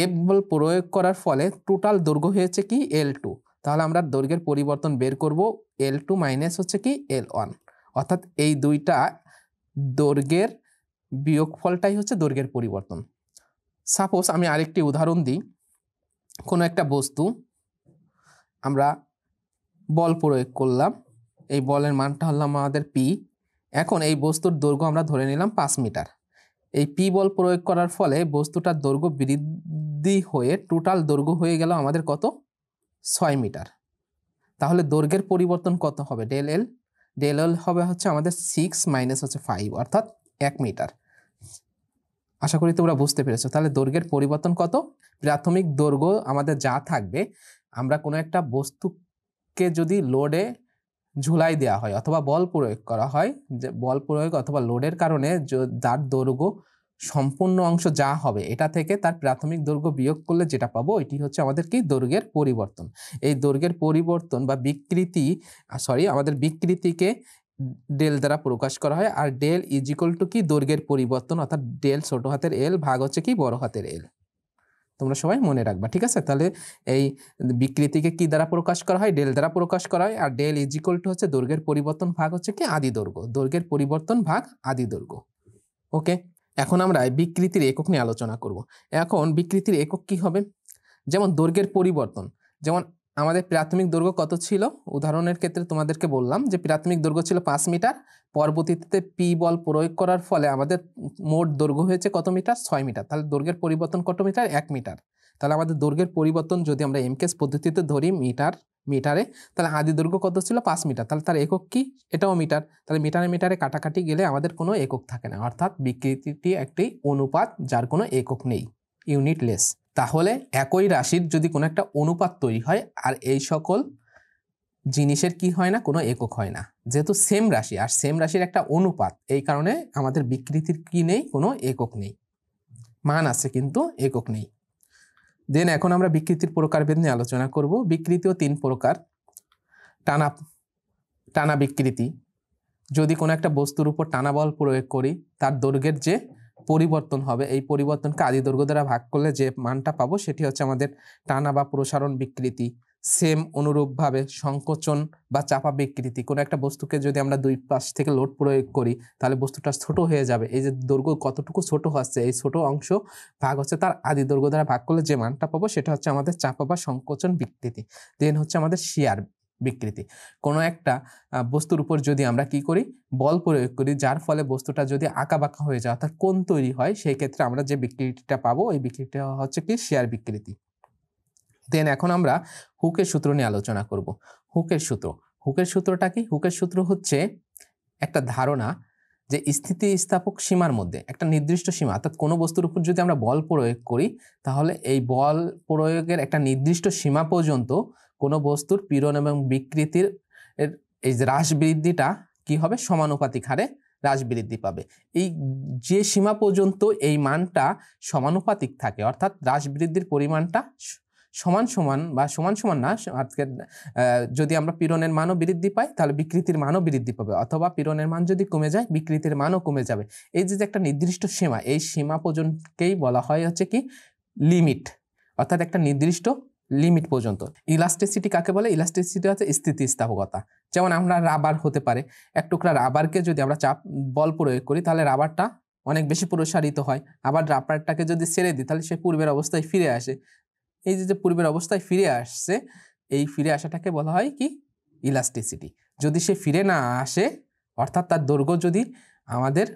F বল প্রয়োগ করার ফলে টোটাল দৈর্ঘ্য হয়েছে কি? L2। তাহলে আমরা দৈর্ঘ্যের পরিবর্তন বের করব, L2 মাইনাস হচ্ছে কি? L1। অর্থাৎ এই দুইটা দৈর্ঘ্যের বিয়োগফলটাই হচ্ছে দৈর্ঘ্যের পরিবর্তন। সাপোজ আমি আরেকটি উদাহরণ দিই। কোনো একটা বস্তু আমরা বল প্রয়োগ করলাম, এই বলের মানটা হলাম আমাদের পি। এখন এই বস্তুর দৈর্ঘ্য আমরা ধরে নিলাম 5 মিটার। এই পি বল প্রয়োগ করার ফলে বস্তুটার দৈর্ঘ্য বৃদ্ধি হয়ে টোটাল দৈর্ঘ্য হয়ে গেল আমাদের কত? 6 মিটার। তাহলে দৈর্ঘ্যের পরিবর্তন কত হবে? ডেল এল। ডেল এল হবে হচ্ছে আমাদের 6 মাইনাস হচ্ছে 5 অর্থাৎ 1 মিটার। আশা করি তোমরা বুঝতে পেরেছো। তাহলে দৈর্ঘ্যের পরিবর্তন কত? প্রাথমিক দৈর্ঘ্য আমাদের যা থাকবে, আমরা কোনো একটা বস্তুকে যদি লোডে ঝুলাই দেওয়া হয় অথবা বল প্রয়োগ করা হয়, যে বল প্রয়োগ অথবা লোডের কারণে তার দৈর্ঘ্য সম্পূর্ণ অংশ যা হবে এটা থেকে তার প্রাথমিক দৈর্ঘ্য বিয়োগ করলে যেটা পাবো এটি হচ্ছে আমাদের কি দৈর্ঘ্যের পরিবর্তন। এই দৈর্ঘ্যের পরিবর্তন বা আমাদের বিকৃতিকে ডেল দ্বারা প্রকাশ করা হয়। আর ডেল ইজ ইকুয়াল টু কি দৈর্ঘ্যের পরিবর্তন, অর্থাৎ ডেল ছোট হাতের এল ভাগ হচ্ছে কি বড় হাতের এল। তোমরা সবাই মনে রাখবা, ঠিক আছে? তাহলে এই বিকৃতিকে কি দ্বারা প্রকাশ করা হয়? ডেল দ্বারা প্রকাশ করা হয়। আর ডেল ইজ ইকুয়াল টু হচ্ছে দৈর্ঘ্যের পরিবর্তন ভাগ হচ্ছে কি আদি দৈর্ঘ্য। দৈর্ঘ্যের পরিবর্তন ভাগ আদি দৈর্ঘ্য। ওকে, এখন আমরা বিকৃতির একক নিয়ে আলোচনা করব। এখন বিকৃতির একক কি হবে? যেমন দৈর্ঘ্যের পরিবর্তন, যেমন আমাদের প্রাথমিক দৈর্ঘ্য কত ছিল? উদাহরণের ক্ষেত্রে তোমাদেরকে বললাম যে প্রাথমিক দৈর্ঘ্য ছিল 5 মিটার, পরবর্তীতে পি বল প্রয়োগ করার ফলে আমাদের মোট দৈর্ঘ্য হয়েছে কত মিটার? 6 মিটার। তাহলে দৈর্ঘ্যের পরিবর্তন কত মিটার? 1 মিটার। তাহলে আমাদের দৈর্ঘ্যের পরিবর্তন যদি আমরা এমকেস পদ্ধতিতে ধরি মিটারে, তাহলে আদি দৈর্ঘ্য কত ছিল? 5 মিটার। তাহলে তার একক কি? এটাও মিটার। তাহলে মিটারে কাটাকাটি গেলে আমাদের কোনো একক থাকে না, অর্থাৎ বিকৃতিটি একটি অনুপাত যার কোনো একক নেই, ইউনিটলেস। তাহলে একই রাশির যদি কোনো একটা অনুপাত তৈরি হয় আর এই সকল জিনিসের কি হয় না? কোনো একক হয় না, যেহেতু সেম রাশি আর সেম রাশির একটা অনুপাত, এই কারণে আমাদের বিকৃতির কি নেই? কোনো একক নেই। মান আছে কিন্তু একক নেই। দেন এখন আমরা বিকৃতির প্রকারভেদ নিয়ে আলোচনা করব। বিকৃতিও 3 প্রকার। টানা বিকৃতি, যদি কোনো একটা বস্তুর উপর টানা বল প্রয়োগ করি তার দৈর্ঘ্যের যে পরিবর্তন হবে, এই পরিবর্তনকে আদি দৈর্ঘ্য দ্বারা ভাগ করলে যে মানটা পাবো সেটি হচ্ছে আমাদের টানা বা প্রসারণ বিকৃতি। সেম অনুরূপভাবে সংকোচন বা চাপা বিকৃতি, কোনো একটা বস্তুকে যদি আমরা দুই পাশ থেকে লোড প্রয়োগ করি তাহলে বস্তুটা ছোট হয়ে যাবে। এই যে দৈর্ঘ্য কতটুকু ছোট হচ্ছে, এই ছোট অংশ ভাগ হচ্ছে তার আদি দৈর্ঘ্য দ্বারা ভাগ করলে যে মানটা পাবো সেটা হচ্ছে আমাদের চাপা বা সংকোচন বিকৃতি। দেন হচ্ছে আমাদের শিয়ার বিকৃতি। কোনো একটা বস্তুর উপর যদি আমরা কি করি? বল প্রয়োগ করি, যার ফলে বস্তুটা যদি আঁকাবাঁকা হয়ে যায় অর্থাৎ কোণ তৈরি হয়, সেই ক্ষেত্রে আমরা যে বিকৃতিটা পাবো এই বিকৃতিটা হচ্ছে কি শিয়ার বিকৃতি। দেন এখন আমরা হুকের সূত্র নিয়ে আলোচনা করব। হুকের সূত্রটা কি? হুকের সূত্র হচ্ছে একটা ধারণা যে স্থিতিস্থাপক সীমার মধ্যে একটা নির্দিষ্ট সীমা, অর্থাৎ কোনো বস্তুর উপর যদি আমরা বল প্রয়োগ করি তাহলে এই বল প্রয়োগের একটা নির্দিষ্ট সীমা পর্যন্ত কোনো বস্তুর পীড়ন এবং বিকৃতির এই হ্রাস বৃদ্ধিটা কি হবে? সমানুপাতিক হারে হ্রাস বৃদ্ধি পাবে। এই যে সীমা পর্যন্ত এই মানটা সমানুপাতিক থাকে, অর্থাৎ হ্রাস বৃদ্ধির পরিমাণটা সমান না, আজকের যদি আমরা পীড়নের মানও বৃদ্ধি পাই তাহলে বিকৃতির মানও বৃদ্ধি পাবে, অথবা পীড়নের মান যদি কমে যায় বিকৃতির মানও কমে যাবে। এই যে একটা নির্দিষ্ট সীমা, এই সীমা পর্যন্তকেই বলা হয় হচ্ছে কি লিমিট, অর্থাৎ একটা নির্দিষ্ট লিমিট পর্যন্ত। ইলাস্টিসিটি কাকে বলে? ইলাস্টিসিটি হচ্ছে স্থিতিস্থাপকতা। যেমন আমরা রাবার হতে পারে, এক টুকরা রাবারকে যদি আমরা চাপ বল প্রয়োগ করি তাহলে রাবারটা অনেক বেশি প্রসারিত হয়, আবার রাবারটাকে যদি ছেড়ে দিই তাহলে সে পূর্বের অবস্থায় ফিরে আসে। এই যে পূর্বের অবস্থায় ফিরে আসছে, এই ফিরে আসাটাকে বলা হয় কি ইলাস্টিসিটি। যদি সে ফিরে না আসে, অর্থাৎ তার দৈর্ঘ্য যদি আমাদের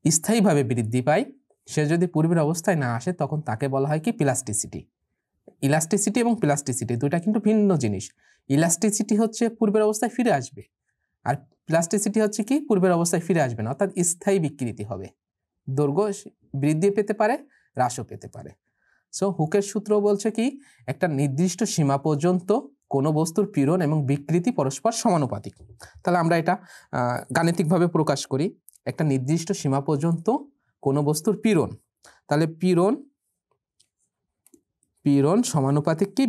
স্থায়ীভাবে বৃদ্ধি পায়, সে যদি পূর্বের অবস্থায় না আসে, তখন তাকে বলা হয় কি প্লাস্টিসিটি। ইলাস্টিসিটি এবং প্লাস্টিসিটি দুইটা কিন্তু ভিন্ন জিনিস। ইলাস্টিসিটি হচ্ছে পূর্বের অবস্থায় ফিরে আসবে, আর প্লাস্টিসিটি হচ্ছে কি পূর্বের অবস্থায় ফিরে আসবে না, অর্থাৎ স্থায়ী বিকৃতি হবে। দৈর্ঘ্য বৃদ্ধি পেতে পারে, হ্রাসও পেতে পারে। সো হুকের সূত্র বলছে কি একটা নির্দিষ্ট সীমা পর্যন্ত কোনো বস্তুর পীড়ন এবং বিকৃতি পরস্পর সমানুপাতিক। তাহলে আমরা এটা গাণিতিকভাবে প্রকাশ করি। একটা নির্দিষ্ট সীমা পর্যন্ত কোনো বস্তুর পীড়ন, তাহলে পীড়ন সমানুপাতিক কি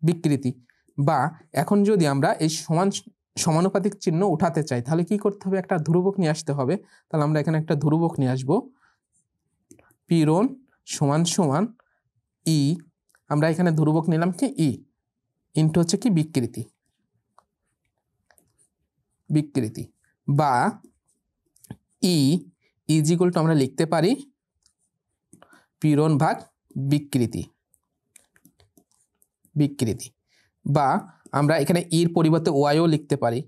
বিকৃতি। বা এখন যদি আমরা এই সমানুপাতিক চিহ্ন উঠাতে চাই তাহলে কি করতে হবে? একটা ধ্রুবক নিয়ে আসতে হবে। তাহলে আমরা এখানে একটা ধ্রুবক নিয়ে আসবো, পীড়ন সমান সমান ই, আমরা এখানে ধ্রুবক নিলাম কি ই, ইনটু হচ্ছে কি বিকৃতি বা ই ইজ ইকুয়াল টু আমরা লিখতে পারি পীড়ন ভাগ বিকৃতি, বা আমরা এখানে ইর পরিবর্তে ওয়াইও লিখতে পারি।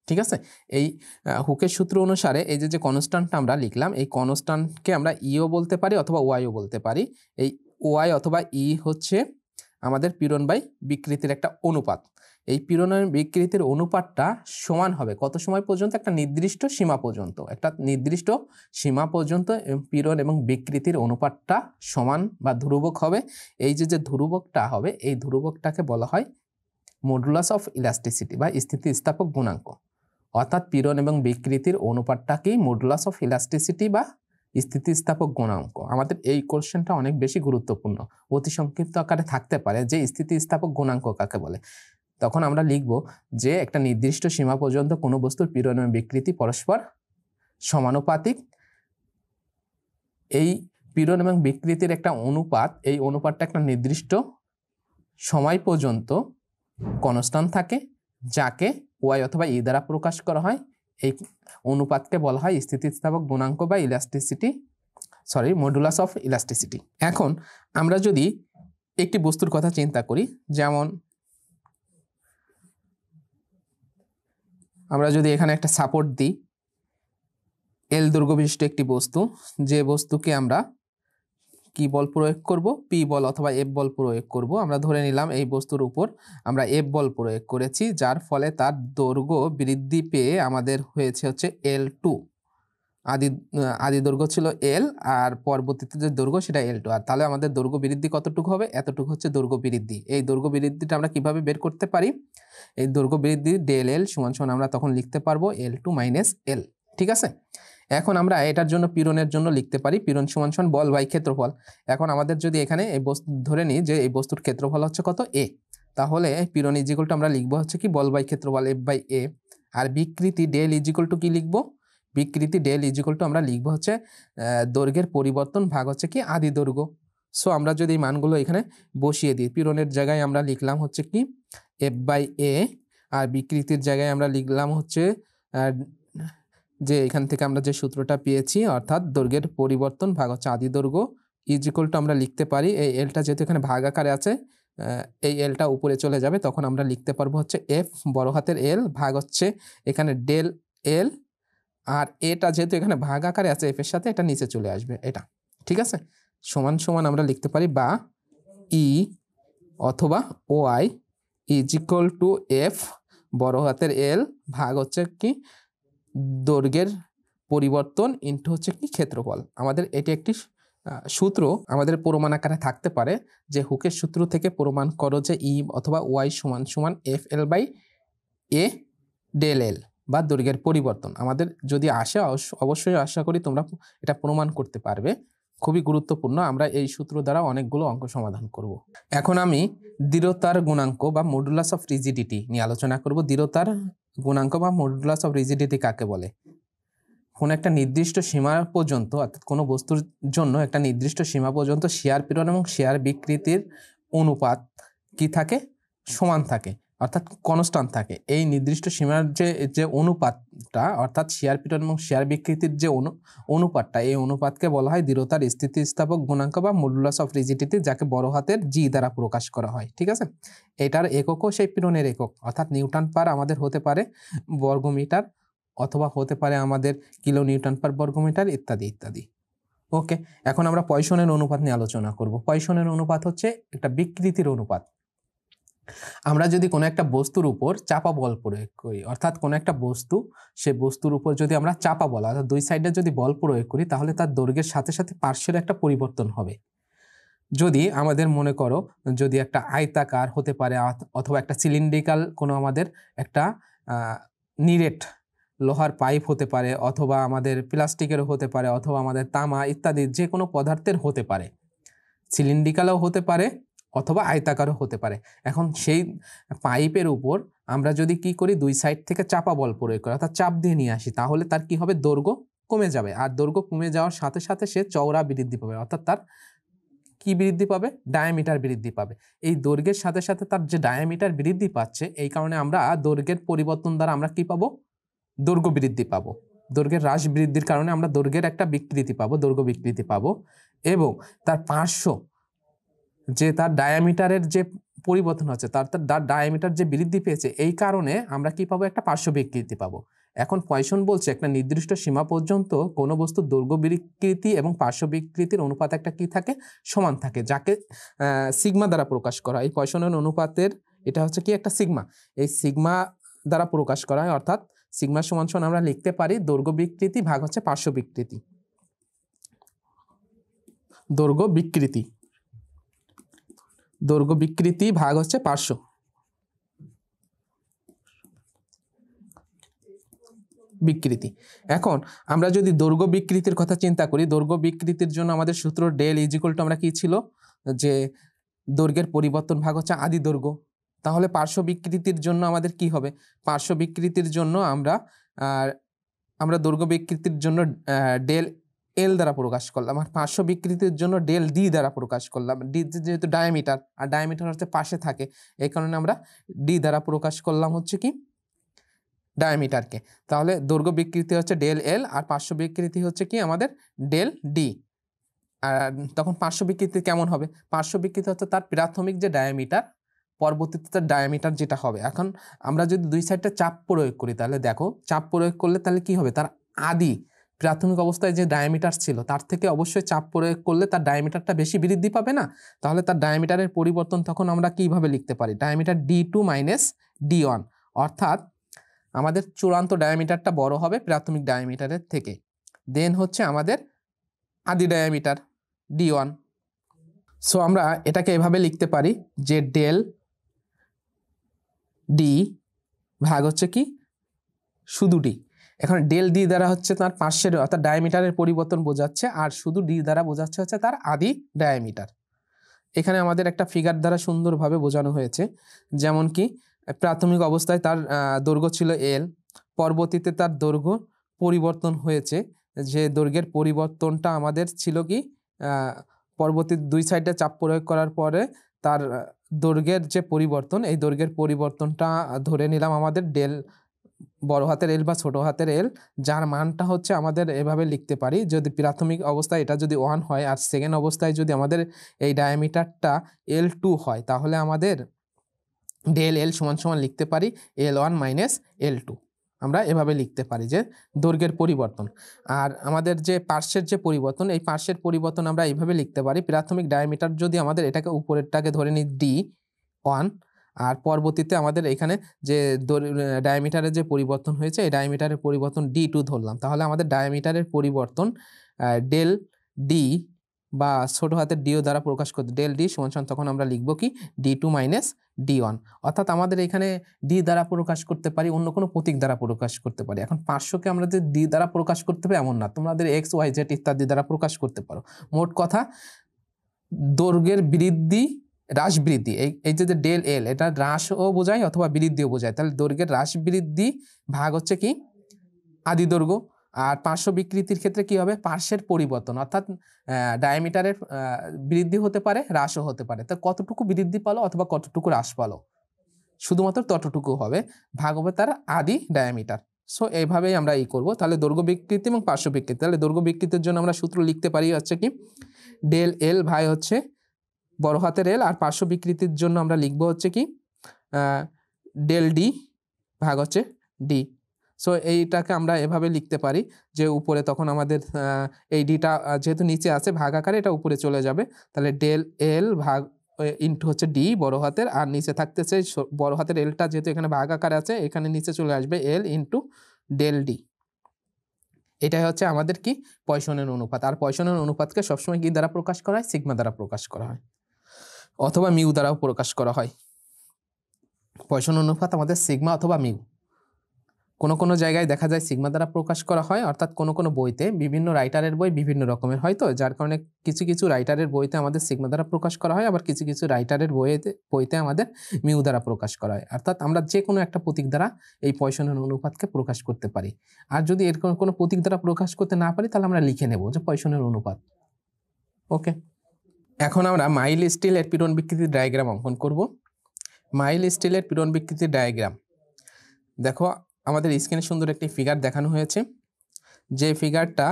ঠিক আছে? এই হুকের সূত্র অনুসারে এই যে কনস্ট্যান্টটা আমরা লিখলাম, এই কনস্ট্যান্টকে আমরা ইও বলতে পারি অথবা ওয়াইও বলতে পারি। এই ওয়াই অথবা ই হচ্ছে আমাদের পীড়ন বাই বিকৃতির একটা অনুপাত। এই পীড়ন এবং বিকৃতির অনুপাতটা সমান হবে কত সময় পর্যন্ত? একটা নির্দিষ্ট সীমা পর্যন্ত। একটা নির্দিষ্ট সীমা পর্যন্ত পীড়ন এবং বিকৃতির অনুপাতটা সমান বা ধ্রুবক হবে। এই যে ধ্রুবকটা হবে, এই ধ্রুবকটাকে বলা হয় মডুলাস অফ ইলাস্টিসিটি বা স্থিতিস্থাপক গুণাঙ্ক। অর্থাৎ পীড়ন এবং বিকৃতির অনুপাতটাকেই মডুলাস অফ ইলাস্টিসিটি বা স্থিতিস্থাপক গুণাঙ্ক। আমাদের এই কোশ্চেনটা অনেক বেশি গুরুত্বপূর্ণ, অতি সংক্ষিপ্ত আকারে থাকতে পারে যে স্থিতিস্থাপক গুণাঙ্ক কাকে বলে। তখন আমরা লিখব যে একটা নির্দিষ্ট সীমা পর্যন্ত কোনো বস্তুর পীড়ন এবং বিকৃতি পরস্পর সমানুপাতিক। এই পীড়ন এবং বিকৃতির একটা অনুপাত, এই অনুপাতটা একটা নির্দিষ্ট সময় পর্যন্ত কনস্ট্যান্ট থাকে, যাকে ওয়াই অথবা ই দ্বারা প্রকাশ করা হয়। এই অনুপাতকে বলা হয় স্থিতিস্থাপক গুণাঙ্ক বা মডুলাস অফ ইলাস্টিসিটি। এখন আমরা যদি একটি বস্তুর কথা চিন্তা করি, যেমন আমরা যদি এখানে একটা সাপোর্ট দিই, এল দৈর্ঘ্য বিশিষ্ট একটি বস্তু, যে বস্তুকে আমরা কি বল প্রয়োগ করব? পি বল অথবা এফ বল প্রয়োগ করব। আমরা ধরে নিলাম এই বস্তুর উপর আমরা এফ বল প্রয়োগ করেছি, যার ফলে তার দৈর্ঘ্য বৃদ্ধি পেয়ে আমাদের হয়েছে হচ্ছে L2। আদি দৈর্ঘ্য ছিল L, আর পরবর্তীতে যে দৈর্ঘ্য সেটা L2। আর তাহলে আমাদের দৈর্ঘ্য বৃদ্ধি কতটুকু হবে? এতটুকু হচ্ছে দৈর্ঘ্য বৃদ্ধি। এই দৈর্ঘ্য বৃদ্ধিটা আমরা কিভাবে বের করতে পারি? এই দৈর্ঘ্য বৃদ্ধি ডেল এল সমান সমান আমরা তখন লিখতে পারবো L2 - L। ঠিক আছে, এখন আমরা এটার জন্য পীড়নের জন্য লিখতে পারি পীড়ন সমান সমান বল বাই ক্ষেত্রফল। এখন আমাদের যদি এখানে এই বস্তু ধরে নিই যে এই বস্তুর ক্ষেত্রফল হচ্ছে কত? A, তাহলে পীড়ন ইজিক্যাল টু আমরা লিখবো হচ্ছে কি বল বাই ক্ষেত্রফল F/A। আর বিকৃতি ডেল ইজিক্যাল টু কি লিখবো? বিকৃতি ডেল ইজিক্যাল টু আমরা লিখবো হচ্ছে দৈর্ঘ্যের পরিবর্তন ভাগ হচ্ছে কি আদি দৈর্ঘ্য। সো আমরা যদি এই মানগুলো এখানে বসিয়ে দিই, পীড়নের জায়গায় আমরা লিখলাম হচ্ছে কি F/A, আর বিকৃতির জায়গায় আমরা লিখলাম হচ্ছে যে এখান থেকে আমরা যে সূত্রটা পেয়েছি, অর্থাৎ দৈর্ঘ্যের পরিবর্তন ভাগ হচ্ছে আদি দৈর্ঘ্য ইজিক্যাল টু আমরা লিখতে পারি এই এলটা যেহেতু এখানে ভাগ আকারে আছে, এই এলটা উপরে চলে যাবে, তখন আমরা লিখতে পারবো হচ্ছে এফ বড় হাতের এল ভাগ হচ্ছে এখানে ডেল এল, আর এটা যেহেতু এখানে ভাগ আকারে আছে এফ এর সাথে, এটা নিচে চলে আসবে এটা। ঠিক আছে, সমান সমান আমরা লিখতে পারি বা ই অথবা ওয়াই ইজিক্যাল টু এফ বড় হাতের এল ভাগ হচ্ছে কি দৈর্ঘ্যের পরিবর্তন ইনটু হচ্ছে কি ক্ষেত্রফল। আমাদের এটি একটি সূত্র আমাদের প্রমাণ আকারে থাকতে পারে, যে হুকের সূত্র থেকে প্রমাণ করো যে ই অথবা ওয়াই সমান সমান FL/A ডেল এল বা দৈর্ঘ্যের পরিবর্তন। আমাদের যদি আসে, অবশ্যই আশা করি তোমরা এটা প্রমাণ করতে পারবে। খুবই গুরুত্বপূর্ণ, আমরা এই সূত্র দ্বারা অনেকগুলো অঙ্ক সমাধান করব। এখন আমি দৃঢ়তার গুণাঙ্ক বা মডুলাস অফ রিজিডিটি নিয়ে আলোচনা করব। দৃঢ়তার গুণাঙ্ক বা মডুলাস অফ রিজিডিটি কাকে বলে? কোনো একটা নির্দিষ্ট সীমা পর্যন্ত, অর্থাৎ কোনো বস্তুর জন্য একটা নির্দিষ্ট সীমা পর্যন্ত শিয়ার পীড়ন এবং শিয়ার বিকৃতির অনুপাত কি থাকে? সমান থাকে, অর্থাৎ কনস্ট্যান্ট থাকে। এই নির্দিষ্ট সীমার যে অনুপাতটা, অর্থাৎ শিয়ার পীড়ন এবং শিয়ার বিকৃতির যে অনুপাতটা, এই অনুপাতকে বলা হয় দৃঢ়তার স্থিতিস্থাপক গুণাঙ্ক বা মডুলাস অফ রিজিডিটি, যাকে বড় হাতের জি দ্বারা প্রকাশ করা হয়। ঠিক আছে, এটার এককও সেই পীড়নের একক, অর্থাৎ নিউটন পার আমাদের হতে পারে বর্গমিটার, অথবা হতে পারে আমাদের কিলো নিউটন পার বর্গমিটার, ইত্যাদি ইত্যাদি। ওকে, এখন আমরা পয়সনের অনুপাত নিয়ে আলোচনা করব। পয়সনের অনুপাত হচ্ছে একটা বিকৃতির অনুপাত। আমরা যদি কোনো একটা বস্তুর উপর চাপা বল প্রয়োগ করি, অর্থাৎ কোনো একটা বস্তু, সে বস্তুর উপর যদি আমরা চাপা বল, অর্থাৎ দুই সাইডে যদি বল প্রয়োগ করি, তাহলে তার দৈর্ঘ্যের সাথে সাথে পার্শ্বের একটা পরিবর্তন হবে। যদি আমাদের মনে করো, যদি একটা আয়তাকার হতে পারে অথবা একটা সিলিন্ড্রিক্যাল কোনো আমাদের একটা নিরেট লোহার পাইপ হতে পারে, অথবা আমাদের প্লাস্টিকেরও হতে পারে, অথবা আমাদের তামা ইত্যাদি যে কোনো পদার্থের হতে পারে, সিলিন্ড্রিক্যালও হতে পারে অথবা আয়তাকারও হতে পারে। এখন সেই পাইপের উপর আমরা যদি কি করি, দুই সাইড থেকে চাপা বল প্রয়োগ করি, অর্থাৎ চাপ দিয়ে নিয়ে আসি, তাহলে তার কি হবে? দৈর্ঘ্য কমে যাবে। আর দৈর্ঘ্য কমে যাওয়ার সাথে সাথে সে চওড়া বৃদ্ধি পাবে, অর্থাৎ তার কি বৃদ্ধি পাবে? ডায়ামিটার বৃদ্ধি পাবে। এই দৈর্ঘ্যের সাথে সাথে তার যে ডায়ামিটার বৃদ্ধি পাচ্ছে, এই কারণে আমরা দৈর্ঘ্যের পরিবর্তন দ্বারা আমরা কি পাবো? দৈর্ঘ্য বৃদ্ধি পাবো। দৈর্ঘ্যের হ্রাস বৃদ্ধির কারণে আমরা দৈর্ঘ্যের একটা বিকৃতি পাবো, দৈর্ঘ্য বিকৃতি পাবো। এবং তার পার্শ্ব যে তার ডায়ামিটারের যে পরিবর্তন হচ্ছে, তার ডায়ামিটার যে বৃদ্ধি পেয়েছে, এই কারণে আমরা কি পাবো? একটা পার্শ্ব বিকৃতি পাবো। এখন পয়সন বলছে একটা নির্দিষ্ট সীমা পর্যন্ত কোনো বস্তুর দৈর্ঘ্য বিকৃতি এবং পার্শ্ব বিকৃতির অনুপাত একটা কি থাকে? সমান থাকে, যাকে সিগমা দ্বারা প্রকাশ করা হয়। এই পয়সনের অনুপাতের এটা হচ্ছে কি একটা সিগমা, এই সিগমা দ্বারা প্রকাশ করা হয়, অর্থাৎ সিগমা সমান সমান আমরা লিখতে পারি দৈর্ঘ্য বিকৃতি ভাগ হচ্ছে পার্শ্ব বিকৃতি। দৈর্ঘ্য বিকৃতি ভাগ হচ্ছে পার্শ্ব বিকৃতি। এখন আমরা যদি দৈর্ঘ্য বিকৃতির কথা চিন্তা করি, দৈর্ঘ্য বিকৃতির জন্য আমাদের সূত্র ডেল ইজ ইকুয়াল টু আমরা কি ছিল, যে দৈর্ঘ্যের পরিবর্তন ভাগ হচ্ছে আদি দৈর্ঘ্য। তাহলে পার্শ্ব বিকৃতির জন্য আমাদের কি হবে, পার্শ্ব বিকৃতির জন্য আমরা দৈর্ঘ্য বিকৃতির জন্য ডেল এল দ্বারা প্রকাশ করলাম, আর পার্শ্ব বিকৃতির জন্য ডেল ডি দ্বারা প্রকাশ করলাম। ডি যেহেতু ডায়ামিটার, আর ডায়ামিটার হচ্ছে পাশে থাকে, এই কারণে আমরা ডি দ্বারা প্রকাশ করলাম হচ্ছে কি ডায়ামিটারকে। তাহলে দৈর্ঘ্য বিকৃতি হচ্ছে ডেল এল, আর পার্শ্ব বিকৃতি হচ্ছে কি আমাদের ডেল ডি। আর তখন পার্শ্ব বিকৃতি কেমন হবে, পার্শ্ব বিকৃতি হচ্ছে তার প্রাথমিক যে ডায়ামিটার, পরবর্তীতে তার ডায়ামিটার যেটা হবে। এখন আমরা যদি দুই সাইডটা চাপ প্রয়োগ করি, তাহলে দেখো চাপ প্রয়োগ করলে তাহলে কি হবে, তার আদি প্রাথমিক অবস্থায় যে ডায়ামিটার ছিল তার থেকে অবশ্যই চাপ প্রয়োগ করলে তার ডায়ামিটারটা বেশি বৃদ্ধি পাবে না। তাহলে তার ডায়ামিটারের পরিবর্তন তখন আমরা কিভাবে লিখতে পারি, ডায়ামিটার D2 মাইনাস D1, অর্থাৎ আমাদের চূড়ান্ত ডায়ামিটারটা বড় হবে প্রাথমিক ডায়ামিটারের থেকে। দেন হচ্ছে আমাদের আদি ডায়ামিটার D1। সো আমরা এটাকে এভাবে লিখতে পারি যে ডেল ডি ভাগ হচ্ছে কি শুধু ডি। এখন ডেল ডি দ্বারা হচ্ছে তার পার্শ্বের অর্থাৎ ডায়ামিটারের পরিবর্তন বোঝাচ্ছে, আর শুধু ডি দ্বারা বোঝাচ্ছে হচ্ছে তার আদি ডায়ামিটার। এখানে আমাদের একটা ফিগার দ্বারা সুন্দরভাবে বোঝানো হয়েছে, যেমন কি প্রাথমিক অবস্থায় তার দৈর্ঘ্য ছিল এল, পরবর্তীতে তার দৈর্ঘ্য পরিবর্তন হয়েছে, যে দৈর্ঘ্যের পরিবর্তনটা আমাদের ছিল কি পরবর্তী দুই সাইডে চাপ প্রয়োগ করার পরে তার দৈর্ঘ্যের যে পরিবর্তন, এই দৈর্ঘ্যের পরিবর্তনটা ধরে নিলাম আমাদের ডেল বড় হাতের এল বা ছোট হাতের এল, যার মানটা হচ্ছে আমাদের এভাবে লিখতে পারি, যদি প্রাথমিক অবস্থায় এটা যদি 1 হয় আর সেকেন্ড অবস্থায় যদি আমাদের এই ডায়ামিটারটা L2 হয়, তাহলে আমাদের ডেল এল সমান সমান লিখতে পারি L1 মাইনাস L2। আমরা এভাবে লিখতে পারি যে দৈর্ঘ্যের পরিবর্তন। আর আমাদের যে পার্শ্বের যে পরিবর্তন, এই পার্শ্বের পরিবর্তন আমরা এইভাবে লিখতে পারি, প্রাথমিক ডায়ামিটার যদি আমাদের এটাকে উপরেরটাকে ধরে নিই D1, আর পরবর্তীতে আমাদের এখানে যে ডায়ামিটারের যে পরিবর্তন হয়েছে এই ডায়ামিটারের পরিবর্তন D2 ধরলাম, তাহলে আমাদের ডায়ামিটারের পরিবর্তন ডেল ডি বা ছোট হাতের ডিও দ্বারা প্রকাশ করতে, ডেল ডি সমান সমান তখন আমরা লিখবো কি D2 মাইনাস D1। অর্থাৎ আমাদের এখানে ডি দ্বারা প্রকাশ করতে পারি, অন্য কোনো প্রতীক দ্বারা প্রকাশ করতে পারি। এখন পার্শ্বকে আমরা যে ডি দ্বারা প্রকাশ করতে পারি এমন না, তোমাদের এক্স ওয়াই জেড ইত্যাদি দ্বারা প্রকাশ করতে পারো। মোট কথা দৈর্ঘ্যের বৃদ্ধি হ্রাস বৃদ্ধি, এই যে ডেল এল এটা হ্রাসও বোঝায় অথবা বৃদ্ধিও বোঝায়, তাহলে দৈর্ঘ্যের হ্রাস বৃদ্ধি ভাগ হচ্ছে কি আদি দৈর্ঘ্য। আর পার্শ্ব বিকৃতির ক্ষেত্রে কি হবে, পার্শ্বের পরিবর্তন, অর্থাৎ ডায়ামিটারের বৃদ্ধি হতে পারে হ্রাসও হতে পারে, তা কতটুকু বৃদ্ধি পালো অথবা কতটুকু হ্রাস পালো শুধুমাত্র ততটুকু হবে, ভাগ হবে তার আদি ডায়ামিটার। সো এইভাবেই আমরা করবো। তাহলে দৈর্ঘ্য বিকৃতি এবং পার্শ্ব বিকৃতি, তাহলে দৈর্ঘ্য বিকৃতির জন্য আমরা সূত্র লিখতে পারি হচ্ছে কি ডেল এল ভাই হচ্ছে বড় হাতের এল, আর পার্শ্ব বিকৃতির জন্য আমরা লিখবো হচ্ছে কি ডেল ডি ভাগ হচ্ছে ডি। সো এইটাকে আমরা এভাবে লিখতে পারি যে উপরে তখন আমাদের এই ডিটা যেহেতু নিচে আছে ভাগ আকারে এটা উপরে চলে যাবে, তাহলে ডেল এল ভাগ ইন্টু হচ্ছে ডি বড় হাতের, আর নিচে থাকতেছে বড় হাতের এলটা যেহেতু এখানে ভাগ আকারে আছে এখানে নিচে চলে আসবে এল ইন্টু ডেল ডি। এটাই হচ্ছে আমাদের কি পয়সনের অনুপাত। আর পয়সনের অনুপাতকে সবসময় কি দ্বারা প্রকাশ করা হয়, সিগমা দ্বারা প্রকাশ করা হয় অথবা মিউ দ্বারাও প্রকাশ করা হয়। পয়সন অনুপাত আমাদের সিগমা অথবা মিউ, কোনো কোনো জায়গায় দেখা যায় সিগমা দ্বারা প্রকাশ করা হয়, অর্থাৎ কোনো কোনো বইতে বিভিন্ন রাইটারের বই বিভিন্ন রকমের হয়, তো যার কারণে কিছু কিছু রাইটারের বইতে আমাদের সিগমা দ্বারা প্রকাশ করা হয়, আবার কিছু কিছু রাইটারের বইতে আমাদের মিউ দ্বারা প্রকাশ করা হয়। অর্থাৎ আমরা যে কোনো একটা প্রতীক দ্বারা এই পয়সনের অনুপাতকে প্রকাশ করতে পারি। আর যদি এর কোনো প্রতীক দ্বারা প্রকাশ করতে না পারি তাহলে আমরা লিখে নেব যে পয়সনের অনুপাত। ওকে, এখন আমরা মাইল স্টিলের পীড়ন বিকৃতির ডায়াগ্রাম অঙ্কন করব। মাইল স্টিলের পীড়ন বিকৃতির ডায়াগ্রাম দেখো, আমাদের স্ক্রিনে সুন্দর একটি ফিগার দেখানো হয়েছে, যে ফিগারটা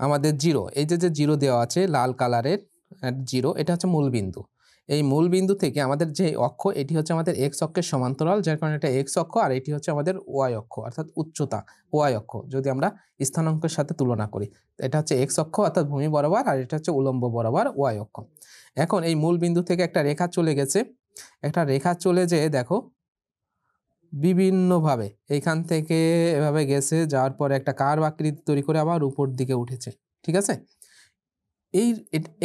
আমাদের জিরো, এই যে জিরো দেওয়া আছে লাল কালারের জিরো, এটা হচ্ছে মূল বিন্দু। এই মূল বিন্দু থেকে আমাদের যে অক্ষ এটি হচ্ছে আমাদের এক্স অক্ষের সমান্তরাল, যার কারণে এটা এক্স অক্ষ, আর এটি হচ্ছে আমাদের ওয়াই অক্ষ অর্থাৎ উচ্চতা ওয়াই অক্ষ যদি আমরা স্থানাঙ্কের সাথে তুলনা করি। এটা হচ্ছে এক্স অক্ষ অর্থাৎ ভূমি বরাবর, আর এটা হচ্ছে উলম্ব বরাবর ওয়াই অক্ষ। এখন এই মূল বিন্দু থেকে একটা রেখা চলে গেছে একটা রেখা চলে যেয়ে দেখো বিভিন্নভাবে এইখান থেকে এভাবে গেছে, যাওয়ার পরে একটা কার্ভ আকৃতি তৈরি করে আবার উপর দিকে উঠেছে। ঠিক আছে,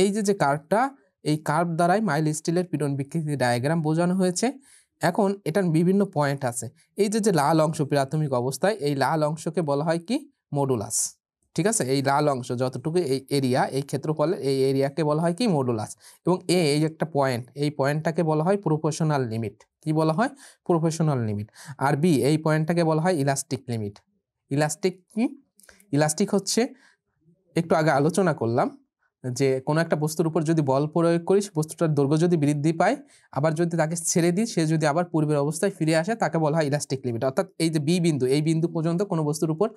এই যে কার্ভটা, এই কার্ভ দ্বারাই মাইল স্টিলের পীড়ন বিকৃতি ডায়াগ্রাম বোঝানো হয়েছে। এখন এটার বিভিন্ন পয়েন্ট আছে। এই যে লাল অংশ প্রাথমিক অবস্থায়, এই লাল অংশকে বলা হয় কি মডুলাস। ঠিক আছে, এই লাল অংশ যতটুকু এই এরিয়া, এই ক্ষেত্রফলের এই এরিয়াকে বলা হয় কি মডুলাস। এবং এই একটা পয়েন্ট, এই পয়েন্টটাকে বলা হয় প্রপোর্শনাল লিমিট। কি বলা হয়? Proportional limit. আর বি, এই পয়েন্টটাকে বলা হয় ইলাস্টিক লিমিট। ইলাস্টিক কি? ইলাস্টিক হচ্ছে, একটু আগে আলোচনা করলাম যে কোনো একটা বস্তুর উপর যদি বল প্রয়োগ করি, বস্তুটার দৈর্ঘ্য যদি বৃদ্ধি পায়, আবার যদি তাকে ছেড়ে দিই, সে যদি আবার পূর্বের অবস্থায় ফিরে আসে, তাকে বলা হয় ইলাস্টিক লিমিট। অর্থাৎ এই যে বি বিন্দু, এই বিন্দু পর্যন্ত কোনো বস্তুর উপর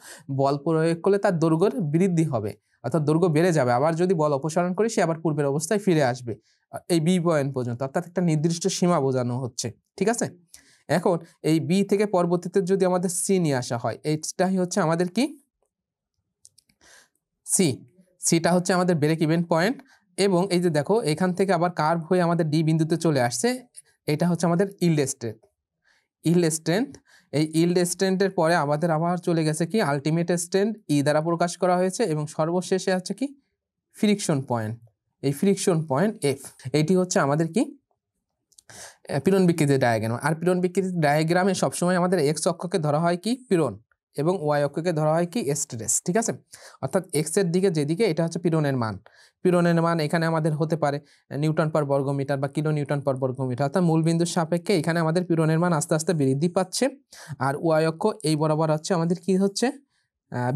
বল প্রয়োগ করলে তার দৈর্ঘ্যের বৃদ্ধি হবে, অর্থাৎ দৈর্ঘ্য বেড়ে যাবে। আবার যদি বল অপসারণ করি, সে আবার পূর্বের অবস্থায় ফিরে আসবে এই বি পয়েন্ট পর্যন্ত, অর্থাৎ একটা নির্দিষ্ট সীমা বোঝানো হচ্ছে। ঠিক আছে, এখন এই বি থেকে পরবর্তীতে যদি আমাদের সি নিয়ে আসা হয়, এইটাই হচ্ছে আমাদের কি সি। সিটা হচ্ছে আমাদের ব্রেক ইভেন পয়েন্ট। এবং এই যে দেখো এখান থেকে আবার কার্ভ হয়ে আমাদের ডি বিন্দুতে চলে আসছে, এটা হচ্ছে আমাদের ইল্ড স্ট্রেংথ। ইল্ড স্ট্রেংথ, এই ইল্ড স্ট্রেংথের পরে আমাদের আবার চলে গেছে কি আলটিমেট স্ট্রেংথ, ই দ্বারা প্রকাশ করা হয়েছে। এবং সর্বশেষে হচ্ছে কি ফ্রিকশন পয়েন্ট, এই ফ্রিকশন পয়েন্ট এফ। এইটি হচ্ছে আমাদের কি পীড়ন বিকৃতির ডায়াগ্রাম। আর পীড়ন বিকৃতির ডায়াগ্রামে সবসময় আমাদের এক্স অক্ষকে ধরা হয় কি পীড়ন, এবং ওয়াই অক্ষকে ধরা হয় কি স্ট্রেস। ঠিক আছে, অর্থাৎ এক্স এর দিকে যেদিকে, এটা হচ্ছে পীড়নের মান। পীড়নের মান এখানে আমাদের হতে পারে নিউটন পার বর্গমিটার বা কিলো নিউটন পার বর্গমিটার, অর্থাৎ মূল বিন্দুর সাপেক্ষে এখানে আমাদের পীড়নের মান আস্তে আস্তে বৃদ্ধি পাচ্ছে। আর ওয়াই অক্ষ এই বরাবর হচ্ছে আমাদের কি হচ্ছে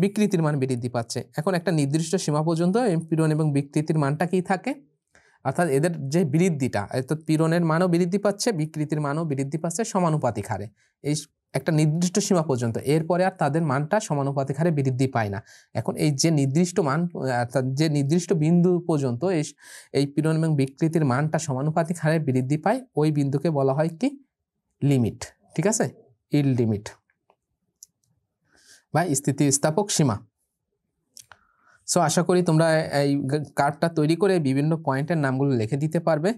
বিকৃতির মান বৃদ্ধি পাচ্ছে। এখন একটা নির্দিষ্ট সীমা পর্যন্ত এই পীড়ন এবং বিকৃতির মানটা কি থাকে, অর্থাৎ এদের যে বৃদ্ধিটা, অর্থাৎ পীড়নের মানও বৃদ্ধি পাচ্ছে, বিকৃতির মানও বৃদ্ধি পাচ্ছে সমানুপাতিক হারে এই একটা নির্দিষ্ট সীমা পর্যন্ত। এরপরে আর তাদের মানটা সমানুপাতিক হারে বৃদ্ধি পায় না। এখন এই যে নির্দিষ্ট মান, অর্থাৎ যে নির্দিষ্ট বিন্দু পর্যন্ত এই পীড়ন এবং বিকৃতির মানটা সমানুপাতিক হারে বৃদ্ধি পায়, ওই বিন্দুকে বলা হয় কি লিমিট। ঠিক আছে, ইল্ড লিমিট বা স্থিতিস্থাপক সীমা। সো আশা করি তোমরা এই কার্ভটা তৈরি করে বিভিন্ন পয়েন্টের নামগুলো লিখে দিতে পারবে।